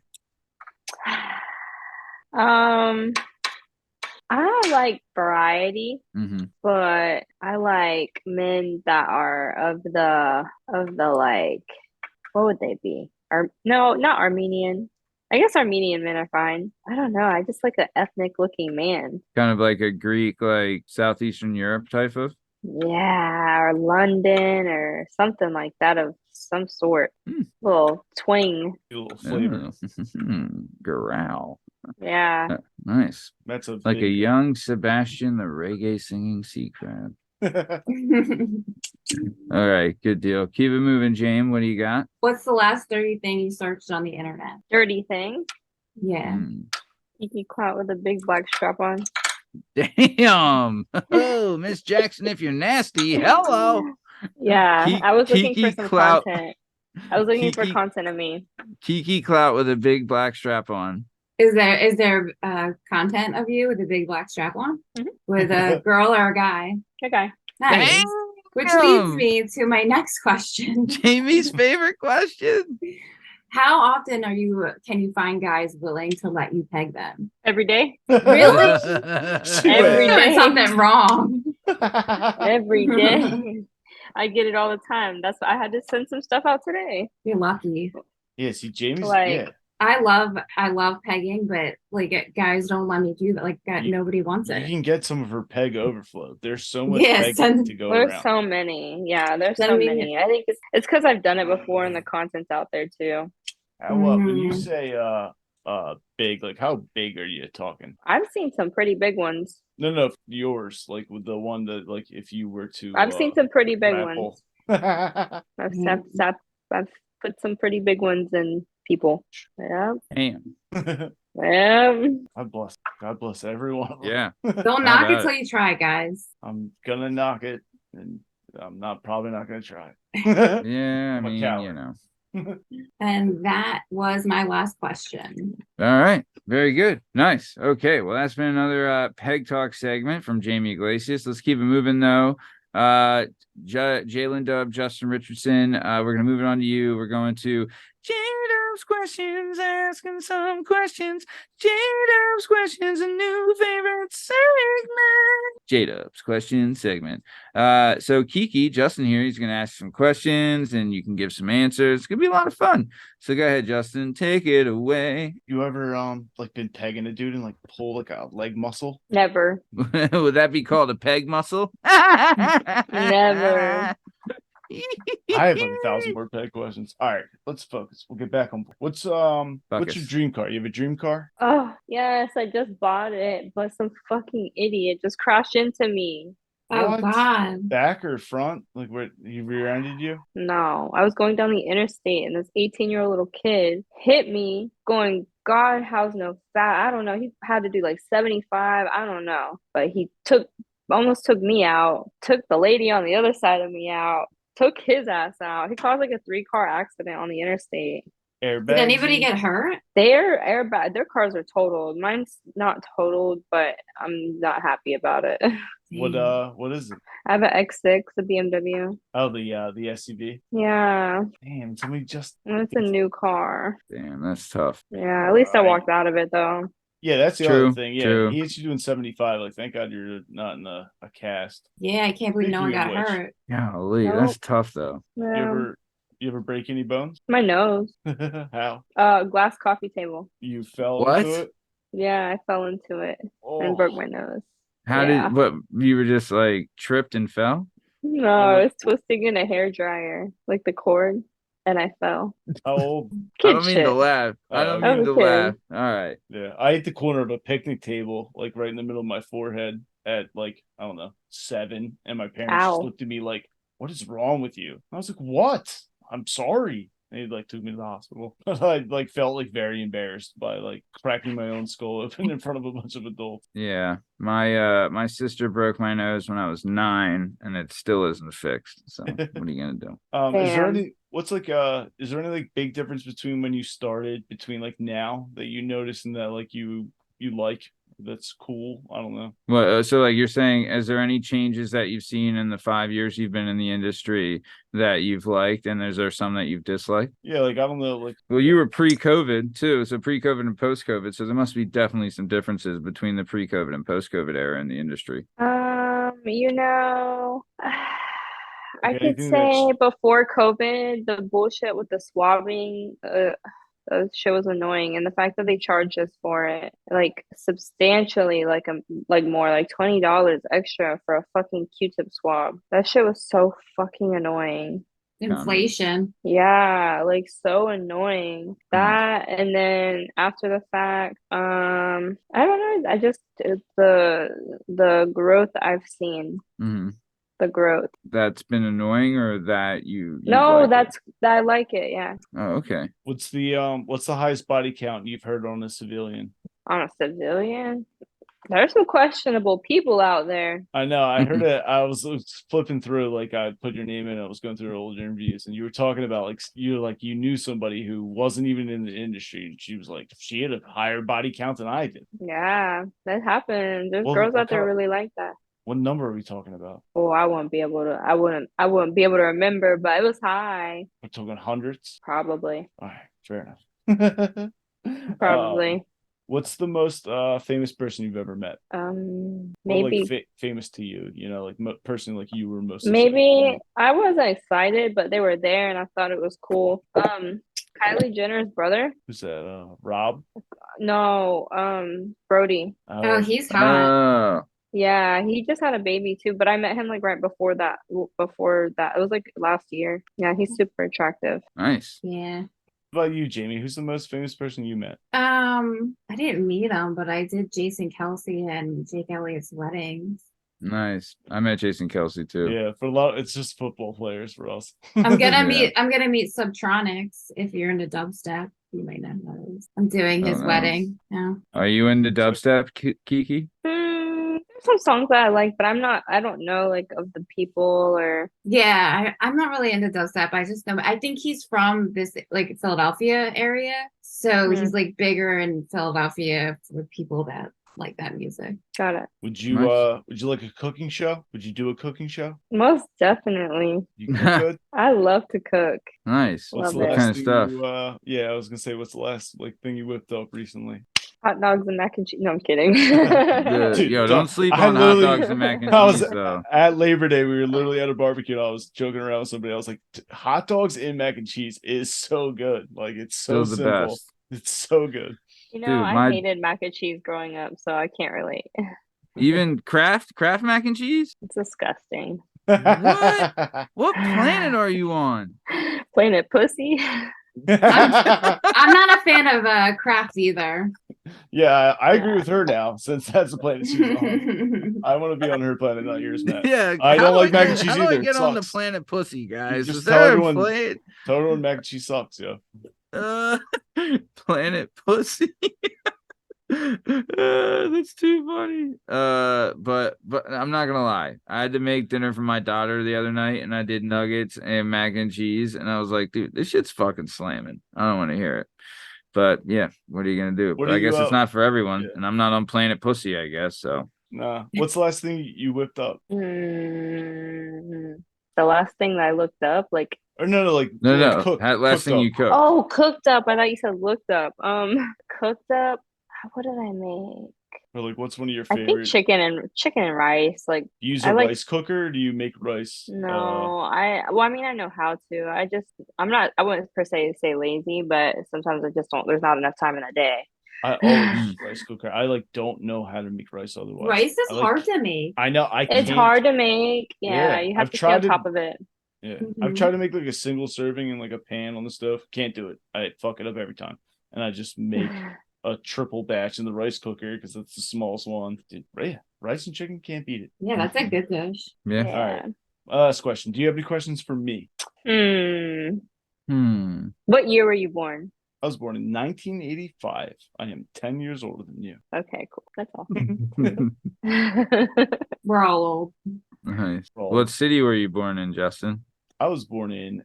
I like variety,
Mm-hmm.
but I like men that are of the like, what would they be? No, not Armenian. I guess Armenian men are fine. I don't know. I just like an ethnic looking man.
Kind of like a Greek, like Southeastern Europe type of.
Yeah, or London or something like that of some sort. Little twang.
A little flavor.
Oh. Growl.
Yeah.
Nice.
That's a
Like a
big-
young Sebastian, the reggae singing sea crab. All right, good deal. Keep it moving, James. What do you got?
What's the last dirty thing you searched on the internet?
Dirty thing.
Yeah.
Kiki Klout with a big black strap on.
Damn. Oh, Miss Jackson, if you're nasty, hello.
Yeah, I was looking
Kiki
for some
Klout.
content. I was looking for
Kiki-
content of me.
Kiki Klout with a big black strap on.
Is there content of you with a big black strap on? With a girl or a guy?
Okay.
Nice. Which leads me to my next question.
Jamie's favorite question.
How often can you find guys willing to let you peg them?
Every day.
Really?
Every
You're doing
day.
something wrong.
Every day. I get it all the time. That's why I had to send some stuff out today.
You're lucky.
Yeah, see, James.
Like-
yeah,
I love pegging, but like guys don't let me do that. Like nobody wants
you
it.
can get some of her peg overflow. There's so much
Yeah,
peg
send-
to go
There's
around.
so many. Yeah, there's
Send
so
me-
many. I think it's because I've done it before and the content's out there too.
How when you
Mm.
say big, like how big are you talking?
I've seen some pretty big ones.
No, yours, like with the one that, like, if you were to
I've seen some pretty big
grapple.
ones. I've put some pretty big ones in people. Yeah.
Damn.
Yeah.
God bless everyone.
Yeah.
Don't knock
about
it till you try, guys.
I'm gonna knock it, and I'm probably not gonna try it.
Yeah, I
I'm a
mean,
coward.
you know.
And that was my last question.
All right. Very good. Nice. Okay. Well, that's been another Peg Talk segment from Jamie Iglesias. Let's keep it moving, though. Jdub, Justin Richardson. We're going to move it on to you. We're going to Jdub's questions, asking some questions. Jdub's questions, a new favorite segment. Jdub's question segment. So Kiki, Justin here, he's going to ask some questions and you can give some answers. It's going to be a lot of fun. So go ahead, Justin, take it away.
You ever like been pegging a dude and like pull like a leg muscle?
Never.
Would that be called a peg muscle?
Never.
I have like 1,000 more peg questions. All right, let's focus. We'll get back on. What's your
Focus.
dream car? You have a dream car?
Oh, yes, I just bought it, but some fucking idiot just crashed into me.
Oh
What?
God.
Back or front? Like where he rear-ended you?
No, I was going down the interstate and this 18-year-old little kid hit me going, God, how's no fat? I don't know. He had to do like 75. I don't know. But he almost took me out, took the lady on the other side of me out, took his ass out. He caused like a 3-car accident on the interstate.
Airbags?
Did anybody get hurt?
Their cars are totaled. Mine's not totaled, but I'm not happy about it.
What is it?
I have an X6, a BMW.
Oh, the SUV.
Yeah,
Damn, somebody just
and it's a new car.
Damn, that's tough.
Yeah, at least I
Alright.
walked out of it though.
Yeah, that's the other
True,
thing. Yeah,
true.
he hits you doing 75. Like, thank God you're not in a cast.
Yeah, I can't believe no one
Speaking of
got
which,
hurt.
Golly,
Nope.
that's tough though.
you
Yeah.
ever break any bones?
My nose.
How?
Glass coffee table.
You fell
What?
into it?
Yeah, I fell into it and broke my nose.
How
Yeah.
did what you were just like tripped and fell?
No, I was twisting in a hair dryer, like the cord, and I fell.
How old?
I
Kid
don't mean
shit.
to laugh. I don't
I
mean
was
to
a kid.
laugh. All right.
Yeah, I hit the corner of a picnic table, like right in the middle of my forehead at like, I don't know, 7. And my parents just
Ow.
looked at me like, what is wrong with you? I was like, what? I'm sorry. And he like took me to the hospital. I like felt like very embarrassed by like cracking my own skull open in front of a bunch of adults.
Yeah. My sister broke my nose when I was 9 and it still isn't fixed. So what are you gonna do?
Is there
Damn.
any is there any like big difference between when you started between like now that you notice and that like you like that's cool? I don't know.
Well, so like you're saying, is there any changes that you've seen in the 5 years you've been in the industry that you've liked, and is there some that you've disliked?
Yeah, like I don't know, like
Well, you were pre-COVID too, so pre-COVID and post-COVID, so there must be definitely some differences between the pre-COVID and post-COVID era in the industry.
You know, I
like
could
anything
say before COVID, the bullshit with the swabbing, shit was annoying, and the fact that they charge us for it, like substantially, like more, like $20 extra for a fucking Q-tip swab. That shit was so fucking annoying.
Inflation.
Yeah, like so annoying. That, and then after the fact, I don't know. I just it's the growth I've seen.
Mm-hmm.
The growth.
That's been annoying, or that you've
No,
liked it?
I like it. Yeah,
Oh, okay.
what's the highest body count you've heard on a civilian?
on a civilian. There's some questionable people out there.
I know. I heard it. I was flipping through, like I put your name in. I was going through old interviews, and you were talking about like you knew somebody who wasn't even in the industry, and she was like she had a higher body count than I did.
Yeah, that happens. There's
Well,
girls
what
out there
kind of-
really like that.
What number are we talking about?
Oh, I wouldn't be able to. I wouldn't be able to remember, but it was high.
We're talking hundreds.
Probably.
All right, fair enough.
Probably.
What's the most famous person you've ever met? Or,
Maybe.
like famous to you, like person like you were most
Maybe I wasn't excited, but they were there and I thought it was cool. Kylie Jenner's brother.
Who's that? Rob?
No, Brody.
Oh, he's hot.
Oh,
Yeah, he just had a baby too, but I met him like right before that. Before that, it was like last year. Yeah, he's super attractive.
nice.
Yeah.
What about you, Jamie? Who's the most famous person you met?
I didn't meet him, but I did Jason Kelsey and Jake Elliott's weddings.
Nice. I met Jason Kelsey too.
Yeah, for a lot, it's just football players for us.
I'm
Yeah.
gonna meet Subtronics. If you're into dubstep, you might know those. I'm doing his
Oh, nice.
wedding. Yeah.
Are you into dubstep, Kiki?
There's some songs that I like, but I don't know like of the people or.
Yeah, I'm not really into dubstep. I just know. I think he's from this like Philadelphia area, so he's like bigger in Philadelphia for people that like that music.
Got it.
Would you like a cooking show? Would you do a cooking show?
Most definitely.
You cook good?
I love to cook.
Nice.
What's the
Love
What
it.
kind of
thing
stuff?
Yeah, I was gonna say, what's the last thing you whipped up recently?
Hot dogs and mac and cheese. No, I'm kidding.
Dude,
Yo, don't sleep
I
on hot
literally-
dogs and mac and
I was
cheese, though.
at Labor Day. We were literally at a barbecue. And I was joking around with somebody. I was like, "Hot dogs and mac and cheese is so good. Like it's so
Still the
simple.
best.
It's so good."
You know,
Dude,
I hated mac and cheese growing up, so I can't relate.
Even Kraft mac and cheese?
It's disgusting.
What planet are you on?
Planet Pussy.
I'm not a fan of Kraft either.
Yeah, I agree with her now. Since that's the planet she's on, I want to be on her planet, not yours, Matt.
Yeah,
I don't like mac and
how
cheese
do I
either. It
get on the
sucks.
planet pussy, guys?
just
Is
tell
there
everyone-
a planet?
Tell everyone mac and cheese sucks, yo.
Planet pussy. That's too funny. But I'm not gonna lie. I had to make dinner for my daughter the other night, and I did nuggets and mac and cheese, and I was like, dude, this shit's fucking slamming. I don't want to hear it. But yeah, what are you gonna do?
What
But
are
I guess
you,
it's not for everyone,
yeah.
and I'm not on Planet Pussy, I guess. So
Nah. What's the last thing you whipped up?
The last thing that I looked up, like,
Or no, like
no.
cooked,
Last thing you cooked.
oh, cooked up. I thought you said looked up. Cooked up. What did I make?
Or like, what's one of your
I think
favorite?
chicken and rice. Like
You use
I
a
like
rice cooker, or do you make rice?
no, I mean I know how to. I'm not I wouldn't per se say lazy, but sometimes I just don't there's not enough time in a day.
I always use rice cooker. I like don't know how to make rice otherwise.
Rice is
I like,
hard to make.
I know I
It's
can't.
hard to make. Yeah,
Yeah,
you have
I've
to stay on
tried to.
top of it.
Yeah, I've
Mhm.
tried to make like a single serving in like a pan on the stove. Can't do it. I fuck it up every time, and I just make a triple batch in the rice cooker because that's the smallest one. Dude, yeah, rice and chicken can't beat it.
Yeah, that's a good dish.
Yeah.
All right. Last question. Do you have any questions for me?
What year were you born?
I was born in 1985. I am 10 years older than you.
Okay, cool. That's all.
We're all old.
Nice.
Roll.
What city were you born in, Justin?
I was born in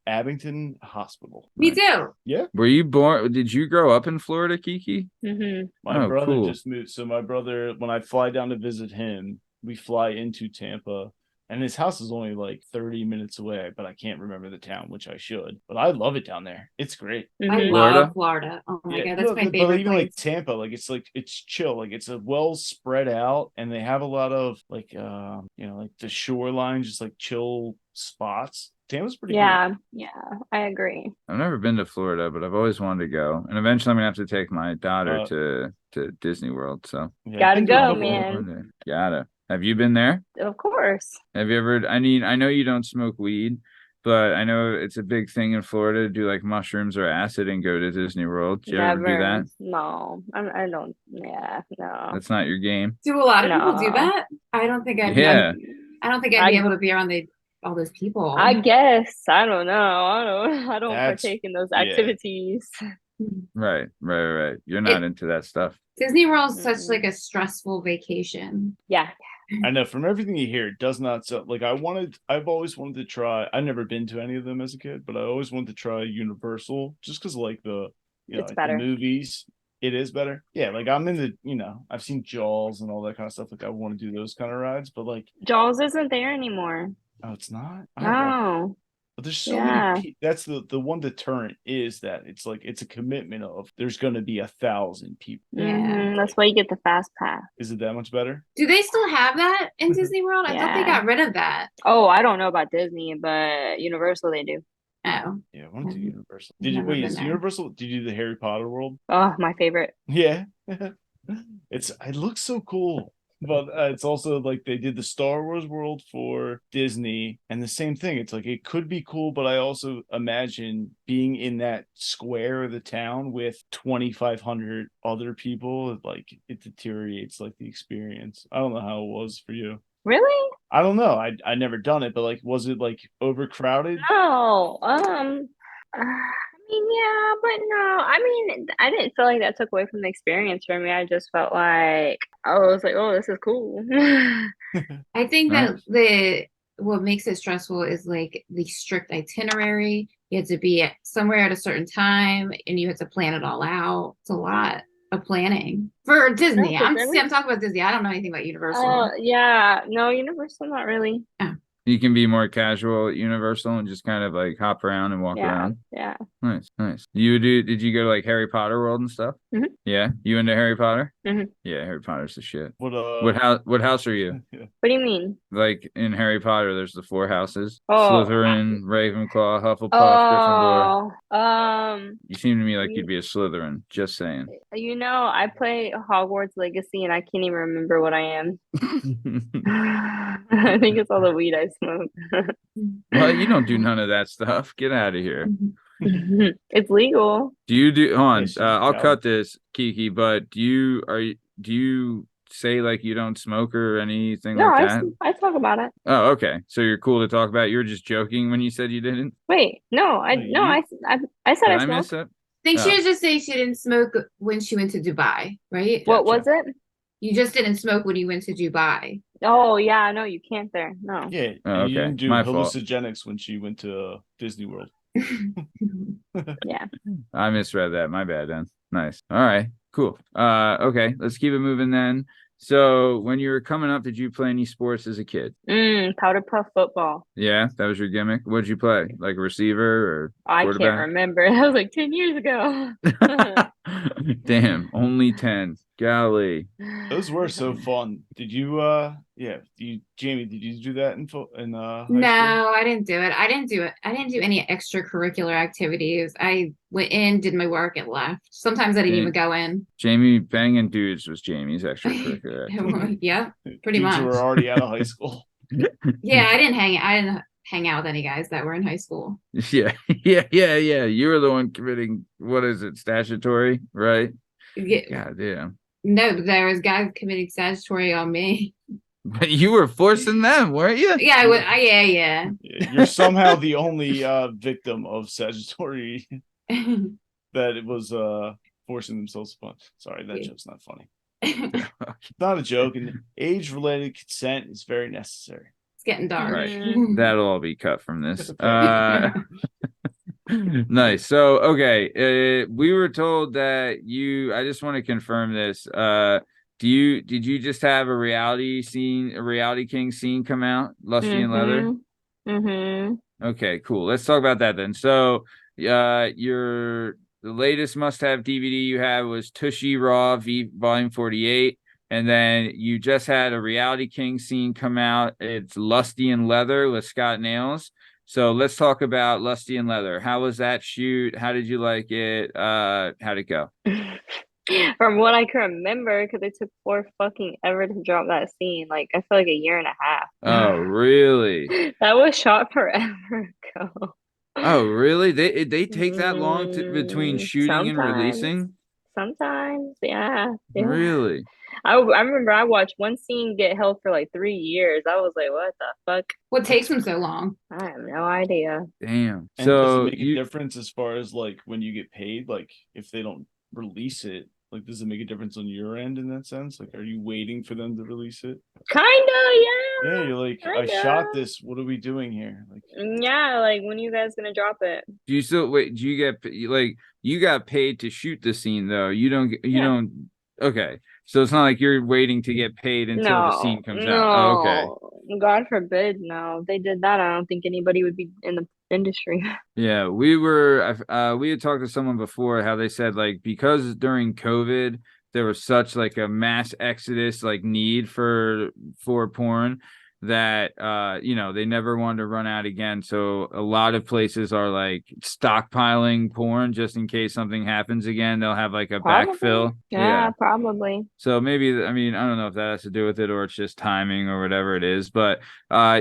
Abington Hospital.
Me
Nice.
too.
Yeah.
Were you born? Did you grow up in Florida, Kiki?
My
Oh,
brother
cool.
just moved. So my brother, when I fly down to visit him, we fly into Tampa, and his house is only like 30 minutes away, but I can't remember the town, which I should. But I love it down there. It's great.
I
Mhm.
Florida?
love Florida. Oh my God, that's
no,
my
but
favorite
even
place.
like Tampa, like it's chill. Like it's a well spread out, and they have a lot of like like the shoreline, just like chill spots. Tampa's pretty cool.
Yeah, I agree.
I've never been to Florida, but I've always wanted to go. And eventually I'm gonna have to take my daughter to Disney World. So
Yeah, I've
Gotta
been to a
go,
couple.
man.
Gotta. Have you been there?
Of course.
Have you ever? I mean, I know you don't smoke weed, but I know it's a big thing in Florida to do like mushrooms or acid and go to Disney World. Did you ever do that?
No, I don't. Yeah, no.
That's not your game.
Do a lot of people do
No.
that? I don't think I'd
Yeah.
I don't think I'd be able to be around all those people.
I guess I don't know. I don't
That's-
partake in those
yeah.
activities.
Right. You're not into that stuff.
Disney World's such
Mhm.
like a stressful vacation.
Yeah.
I know from everything you hear, it does not sound like I've always wanted to try. I've never been to any of them as a kid, but I always wanted to try Universal just because like the
It's
like
better.
the movies. It is better. Yeah, like I'm in the I've seen Jaws and all that kind of stuff. Like I want to do those kind of rides, but like
Jaws isn't there anymore.
oh, it's not.
No.
But there's so
Yeah.
many. That's the one deterrent is that it's like it's a commitment of there's going to be 1,000 people.
Yeah.
That's why you get the fast pass.
Is it that much better?
Do they still have that in Disney World? I thought they
Yeah.
got rid of that.
Oh, I don't know about Disney, but Universal they do.
Oh,
Yeah, I want to do
Mhm.
Universal. Did you
Never
wait?
been
Is
there.
Universal? Did you do the Harry Potter world?
Oh, my favorite.
Yeah, it looks so cool, but it's also like they did the Star Wars world for Disney, and the same thing. It's like it could be cool, but I also imagine being in that square of the town with 2,500 other people. Like it deteriorates like the experience. I don't know how it was for you.
Really?
I don't know. I never done it, but like, was it like overcrowded?
No. I mean, yeah, but no. I mean, I didn't feel like that took away from the experience for me. I just felt like I was like, oh, this is cool.
I think that
Nice.
what makes it stressful is like the strict itinerary. You have to be somewhere at a certain time, and you have to plan it all out. It's a lot of planning for Disney.
for
I'm
Disney?
talking about Disney. I don't know anything about Universal.
Oh, yeah. No, Universal, not really.
You can be more casual at Universal and just kind of like hop around and walk
Yeah,
around.
yeah.
Nice. Did you go to like Harry Potter World and stuff?
Mhm.
Yeah. You into Harry Potter?
Mhm.
Yeah, Harry Potter's the shit.
What
House are you?
What do you mean?
Like in Harry Potter, there's the 4 houses:
Oh.
Slytherin, Ravenclaw, Hufflepuff, Gryffindor.
Oh,
You seem to me like you'd be a Slytherin. Just saying.
I play Hogwarts Legacy and I can't even remember what I am. I think it's all the weed I smoke.
Well, you don't do none of that stuff. Get out of here.
It's legal.
Do you do? Hold on.
Yes, you
I'll
go.
cut this, Kiki. But do you say like you don't smoke or anything
No,
like that?
I talk about it.
Oh, okay. So you're cool to talk about. You were just joking when you said you didn't.
Wait, no, I
Wait,
no, I said
Did
I
I miss
smoked.
it?
I think she
Oh.
was just saying she didn't smoke when she went to Dubai, right?
What
Gotcha.
was it?
You just didn't smoke when you went to Dubai.
Oh yeah, no, you can't there. No.
Yeah,
Oh,
and you
okay.
didn't do
My fault.
hallucinogenics when she went to Disney World.
Yeah.
I misread that. My bad then. Nice. All right. Cool. Okay. Let's keep it moving then. So when you were coming up, did you play any sports as a kid?
Powder puff football.
Yeah, that was your gimmick. What'd you play? Like a receiver or
I can't
quarterback?
remember. That was like 10 years ago.
Damn, only 10. Golly.
Those were so fun. Did you Jamie, did you do that in high
No,
school?
I didn't do it. I didn't do it. I didn't do any extracurricular activities. I went in, did my work, and left. Sometimes I didn't even go in.
Jamie banging dudes was Jamie's extracurricular activity.
Yeah, pretty
Dudes
much.
who were already out of high school.
Yeah, I didn't hang out with any guys that were in high school.
Yeah. You were the one committing, what is it, statutory, right?
Yeah,
God damn.
no, but there was guys committing statutory on me.
But you were forcing them, weren't you?
Yeah, I would. Yeah.
You're somehow the only victim of statutory that it was forcing themselves upon. Sorry, that joke's not funny. It's not a joke, and age-related consent is very necessary.
It's getting dark.
Right. That'll all be cut from this. Nice. So, okay, we were told that I just want to confirm this. Did you just have a reality king scene come out, Lusty and Leather?
Mm-hmm.
Okay, cool. Let's talk about that then. So, the latest must-have DVD you had was Tushy Raw Volume 48. And then you just had a Reality King scene come out. It's Lusty and Leather with Scott Nails. So let's talk about Lusty and Leather. How was that shoot? How did you like it? How'd it go?
From what I can remember, because it took 4 fucking ever to drop that scene. Like, I feel like a year and a half.
Oh, really?
That was shot forever ago.
Oh, really? They take that long between shooting and
Sometimes.
releasing?
Sometimes, yeah.
Really?
I remember I watched one scene get held for like 3 years. I was like, what the fuck?
What takes them so long?
I have no idea.
Damn.
And
So
does it make a difference as far as like when you get paid? Like if they don't release it, like does it make a difference on your end in that sense? Like, are you waiting for them to release it?
Kinda, yeah.
Yeah, you're like, I shot this. What are we doing here? Like,
yeah, like when you guys gonna drop it?
do you still wait? Do you get like you got paid to shoot the scene though? You don't. Okay, so it's not like you're waiting to get paid until the scene comes out. Oh, okay.
God forbid, no. If they did that, I don't think anybody would be in the industry.
Yeah, we had talked to someone before how they said like because during COVID there was such like a mass exodus like need for porn that they never wanted to run out again. So a lot of places are like stockpiling porn just in case something happens again. They'll have like a backfill.
Yeah, probably.
So maybe, I mean, I don't know if that has to do with it or it's just timing or whatever it is. But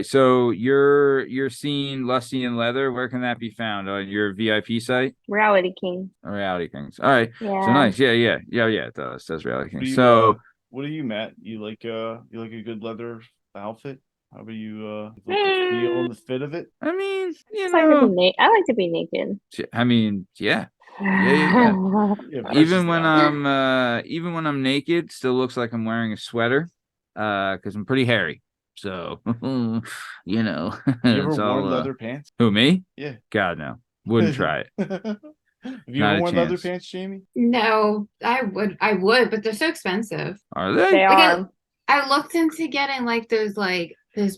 so you're seeing Lusty and Leather. Where can that be found? On your VIP site?
Reality King.
Reality Kings. All right.
Yeah.
So nice. Yeah. It does. It says Reality Kings.
What are you, Matt? You like a good leather outfit? How about you like the feel and the fit of it?
I mean,
I like to be naked.
I mean, yeah. Even when I'm naked, still looks like I'm wearing a sweater, because I'm pretty hairy. So
You ever worn leather pants?
Who, me?
Yeah.
God, no. Wouldn't try it.
Have you ever worn leather pants, Jamie?
No, I would, but they're so expensive.
Are they?
They are.
I looked into getting like those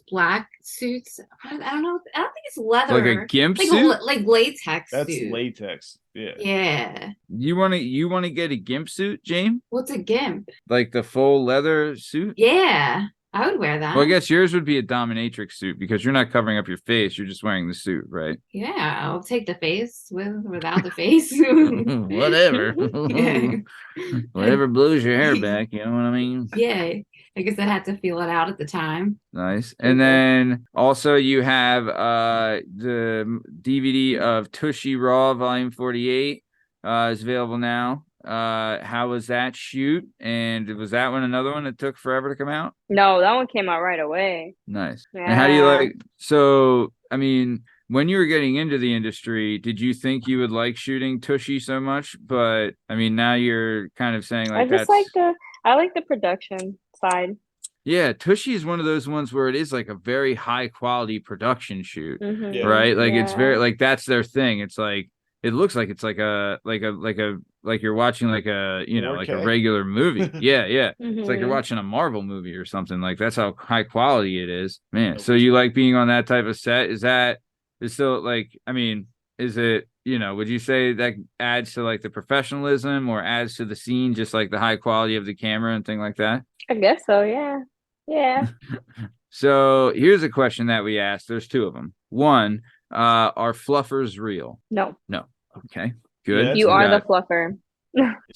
black suits. I don't know. I don't think it's leather.
Like a gimp suit?
Like latex.
That's
suit.
latex. Yeah.
Yeah.
You want to get a gimp suit, James?
What's a gimp?
Like the full leather suit?
Yeah, I would wear that.
Well, I guess yours would be a dominatrix suit because you're not covering up your face. You're just wearing the suit, right?
Yeah, I'll take the face without the face.
Whatever.
Yeah.
Whatever blows your hair back, you know what I mean?
Yeah. I guess I had to feel it out at the time.
Nice. And then also you have the DVD of Tushy Raw Volume 48 is available now. How was that shoot? And was that one another one that took forever to come out?
No, that one came out right away.
Nice.
Yeah.
And how do you like, so I mean, when you were getting into the industry, did you think you would like shooting Tushy so much? But I mean, now you're kind of saying like
I like the production side.
Yeah, Tushy is one of those ones where it is like a very high quality production shoot,
Mm-hmm.
right? Like it's very like that's their thing. It's like it looks like it's like you're watching like a like a regular movie. Yeah.
Mm-hmm.
It's like you're watching a Marvel movie or something. Like that's how high quality it is, man. So you like being on that type of set? Is still like, I mean, is it would you say that adds to like the professionalism or adds to the scene, just like the high quality of the camera and thing like that?
I guess so, yeah. Yeah.
So here's a question that we asked. There's two of them. One, are fluffers real?
No.
No. Okay,
Yeah,
good.
that's
You
a-
are the fluffer.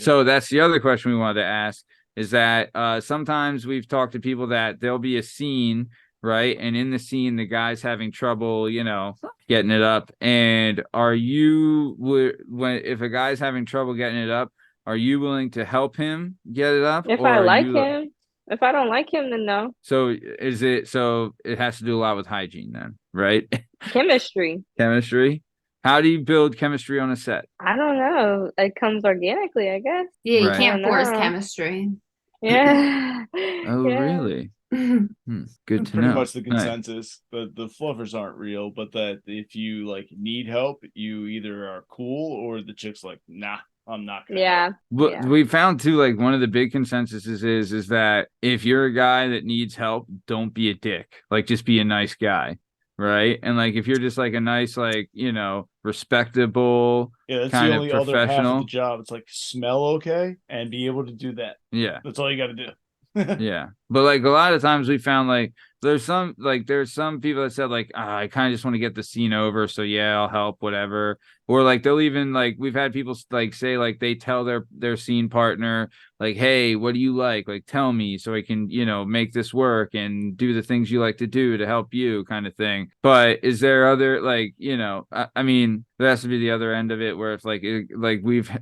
So that's the other question we wanted to ask, is that sometimes we've talked to people that there'll be a scene, right? And in the scene, the guy's having trouble, getting it up. And if a guy's having trouble getting it up, are you willing to help him get it up?
If
Or
I
are
like
you
him. If I don't like him, then no.
so it has to do a lot with hygiene then, right?
Chemistry.
Chemistry. How do you build chemistry on a set?
I don't know. It comes organically, I guess.
Yeah, you
Right.
can't
I don't
force
know.
chemistry.
Yeah.
Oh,
Yeah.
really? Good to
pretty
know.
much the
Nice.
consensus, but the fluffers aren't real. But that if you like need help, you either are cool or the chick's like, nah, I'm not gonna
Yeah.
help.
But
Yeah.
we found too, like one of the big consensuses is that if you're a guy that needs help, don't be a dick. Like just be a nice guy, right? And like if you're just like a nice, like respectable,
Yeah, that's
kind
the
of
only other half of
professional.
the job. It's like smell okay and be able to do that.
Yeah.
That's all you got to do.
Yeah, but like a lot of times we found like there's some people that said like I kind of just want to get the scene over, so yeah, I'll help, whatever. Or like they'll even like we've had people like say like they tell their scene partner like, hey, what do you like tell me so I can make this work and do the things you like to do to help you, kind of thing. But is there other like I mean there has to be the other end of it where it's like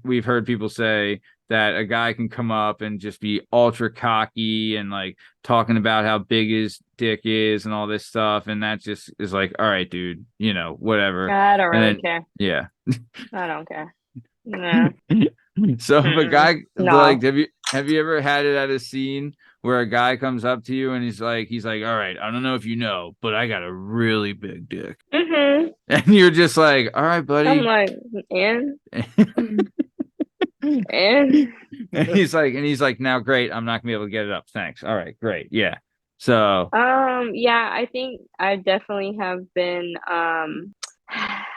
we've heard people say that a guy can come up and just be ultra cocky and like talking about how big his dick is and all this stuff, and that just is like, all right, dude, whatever.
I don't
And
really
then-
care.
Yeah.
I don't care. No.
So if a guy
No.
like have you ever had it at a scene where a guy comes up to you and he's like, all right, I don't know if you know, but I got a really big dick.
Mm-hmm.
And you're just like, all right, buddy.
I'm like, and
And he's like, now great, I'm not gonna be able to get it up. Thanks. All right, great. Yeah. So
yeah, I think I definitely have been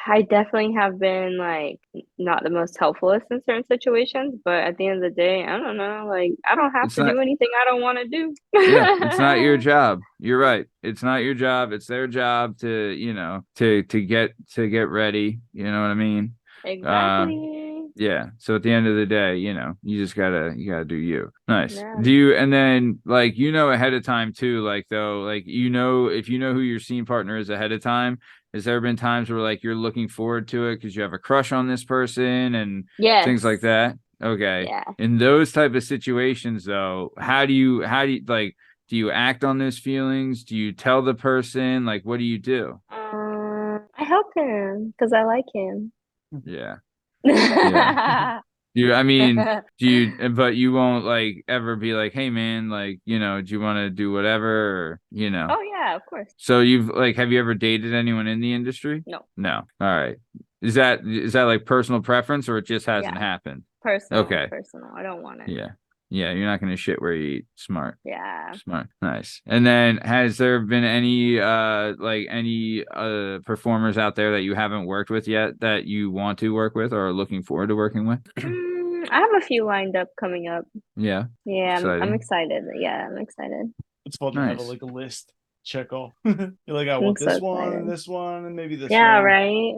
I definitely have been like not the most helpfulest in certain situations, but at the end of the day, I don't know, like I don't have
It's
to
not-
do anything I don't want to do.
yeah, it's not your job. You're right. It's not your job. It's their job to get ready. You know what I mean?
Exactly.
Yeah. So at the end of the day, you gotta do you. Nice.
Yeah.
Do you, and then like ahead of time too, like though, like if you know who your scene partner is ahead of time, has there been times where like you're looking forward to it because you have a crush on this person and
Yes.
things like that? Okay.
Yeah.
In those type of situations though, how do you like, do you act on those feelings? Do you tell the person? Like, what do you do?
I help him because I like him.
Yeah.
Yeah.
But you won't like ever be like, hey man, like, do you want to do whatever, or,
Oh yeah, of course.
So have you ever dated anyone in the industry?
No.
All right. Is that like personal preference, or it just hasn't
Yeah.
happened?
Personal.
Okay.
Personal. I don't want it.
Yeah. Yeah. You're not going to shit where you eat. Smart.
Yeah.
Smart. Nice. And then has there been any performers out there that you haven't worked with yet that you want to work with or are looking forward to working with?
I have a few lined up coming up.
Yeah.
Yeah, I'm
Exciting.
excited. Yeah, I'm excited.
It's fun to have
Nice.
like a list. Check off. You're like, I want
I'm so
this one
excited.
and this one and maybe this
Yeah,
one.
right.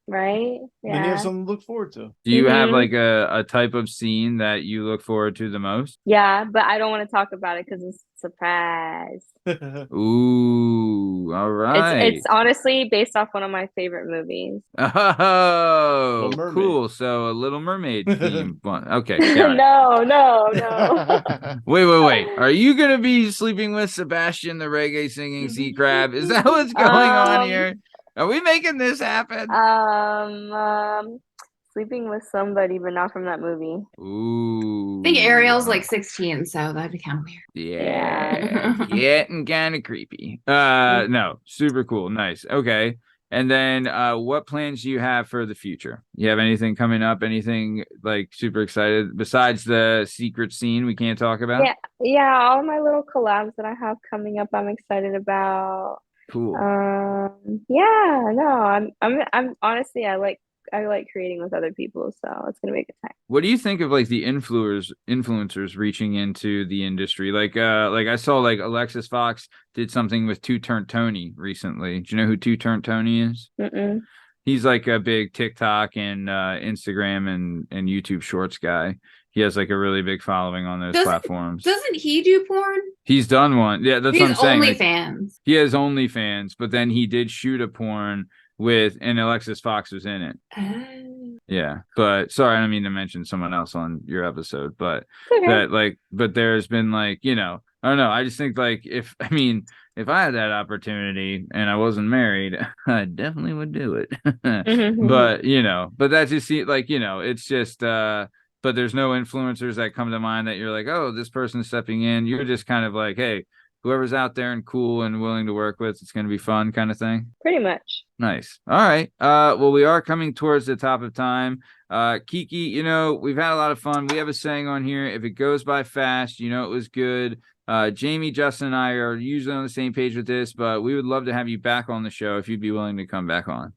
Right.
Then you have
Yeah.
something to look forward to.
Do you have
Mhm.
like a type of scene that you look forward to the most?
Yeah, but I don't want to talk about it because it's a surprise.
Ooh, all right.
It's honestly based off one of my favorite movies.
Oh,
Little Mermaid.
cool. So a Little Mermaid theme one. Okay, got it.
No.
Wait. Are you gonna be sleeping with Sebastian, the reggae singing sea crab? Is that what's going on here? Are we making this happen?
Sleeping with somebody, but not from that movie.
Ooh.
I think Ariel's like 16, so that'd be kind of weird.
Yeah, getting kind of creepy. No, super cool, nice. Okay, and then what plans do you have for the future? You have anything coming up? Anything like super excited besides the secret scene we can't talk about?
Yeah, all my little collabs that I have coming up, I'm excited about.
Cool.
Yeah, no, I'm honestly, I like like creating with other people, so it's gonna be a good time.
What do you think of like the influencers reaching into the industry? Like I saw like Alexis Fox did something with Two Turnt Tony recently. Do you know who Two Turnt Tony is?
Mm-mm.
He's like a big TikTok and Instagram and YouTube Shorts guy. He has like a really big following on those platforms.
Doesn't he do porn?
He's done one. Yeah, that's what I'm saying. Like,
OnlyFans.
he has OnlyFans, but then he did shoot a porn with, and Alexis Fox was in it.
Oh.
Yeah, but sorry, I don't mean to mention someone else on your episode, but
Okay.
that like, but there's been like, you know, I don't know. I just think like if I had that opportunity and I wasn't married, I definitely would do it. But you know, but that just like, you know, it's just but there's no influencers that come to mind that you're like, oh, this person's stepping in. You're just kind of like, hey, whoever's out there and cool and willing to work with, it's going to be fun kind of thing.
Pretty much.
Nice. All right. Well, we are coming towards the top of time. Kiki, you know, we've had a lot of fun. We have a saying on here, if it goes by fast, you know, it was good. Jamie, Justin, and I are usually on the same page with this, but we would love to have you back on the show if you'd be willing to come back on.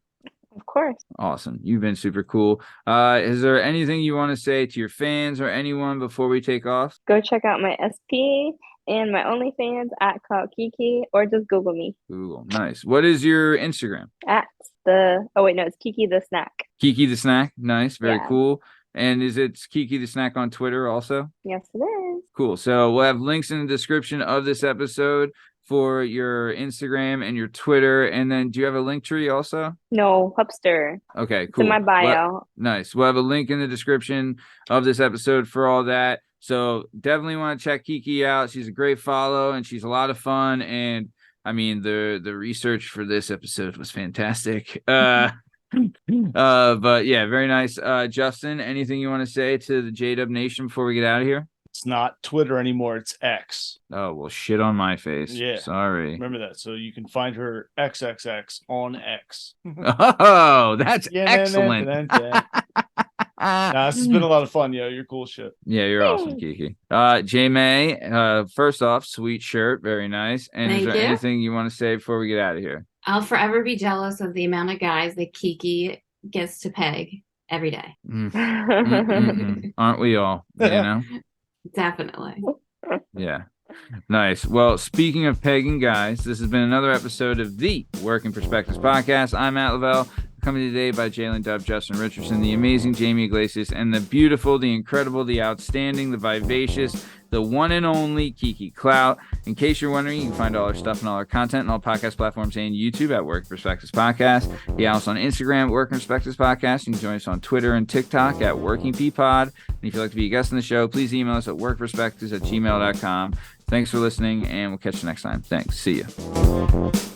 Of course.
Awesome. You've been super cool. Is there anything you want to say to your fans or anyone before we take off?
Go check out my SP and my OnlyFans at Klout Kiki, or just Google me.
Google. Nice. What is your Instagram?
It's Kiki the Snack.
Kiki the Snack. Nice. Very
Yeah.
cool. And is it Kiki the Snack on Twitter also?
Yes, it is.
Cool. So we'll have links in the description of this episode for your Instagram and your Twitter. And then do you have a link tree also?
No, Hubster.
Okay,
It's
cool.
in my bio.
Well, nice. We'll have a link in the description of this episode for all that. So definitely want to check Kiki out. She's a great follow and she's a lot of fun. And I mean, the research for this episode was fantastic. But yeah, very nice. Justin, anything you want to say to the Jdub Nation before we get out of here?
It's not Twitter anymore. It's X.
Oh, well, shit on my face.
Yeah.
Sorry.
Remember that. So you can find her XXX on X.
Oh, that's
Yeah,
excellent.
Nah, this has been a lot of fun, yo. You're cool shit.
Yeah, you're awesome, Kiki. J May, first off, sweet shirt, very nice. And is
Thank
there
you.
anything you want to say before we get out of here?
I'll forever be jealous of the amount of guys that Kiki gets to peg every day.
Aren't we all? You know?
Definitely.
Yeah. Nice. Well, speaking of pegging guys, this has been another episode of the Working Perspectives Podcast. I'm Matt Lavelle, accompanied today by Jdub, Justin Richardson, the amazing Jamie Iglesias, and the beautiful, the incredible, the outstanding, the vivacious, the one and only Kiki Klout. In case you're wondering, you can find all our stuff and all our content on all podcast platforms and YouTube at Working Perspectives Podcast. Yeah, also on Instagram at Working Perspectives Podcast. You can join us on Twitter and TikTok at Working P Pod. And if you'd like to be a guest on the show, please email us at workperspectives@gmail.com. Thanks for listening, and we'll catch you next time. Thanks. See you.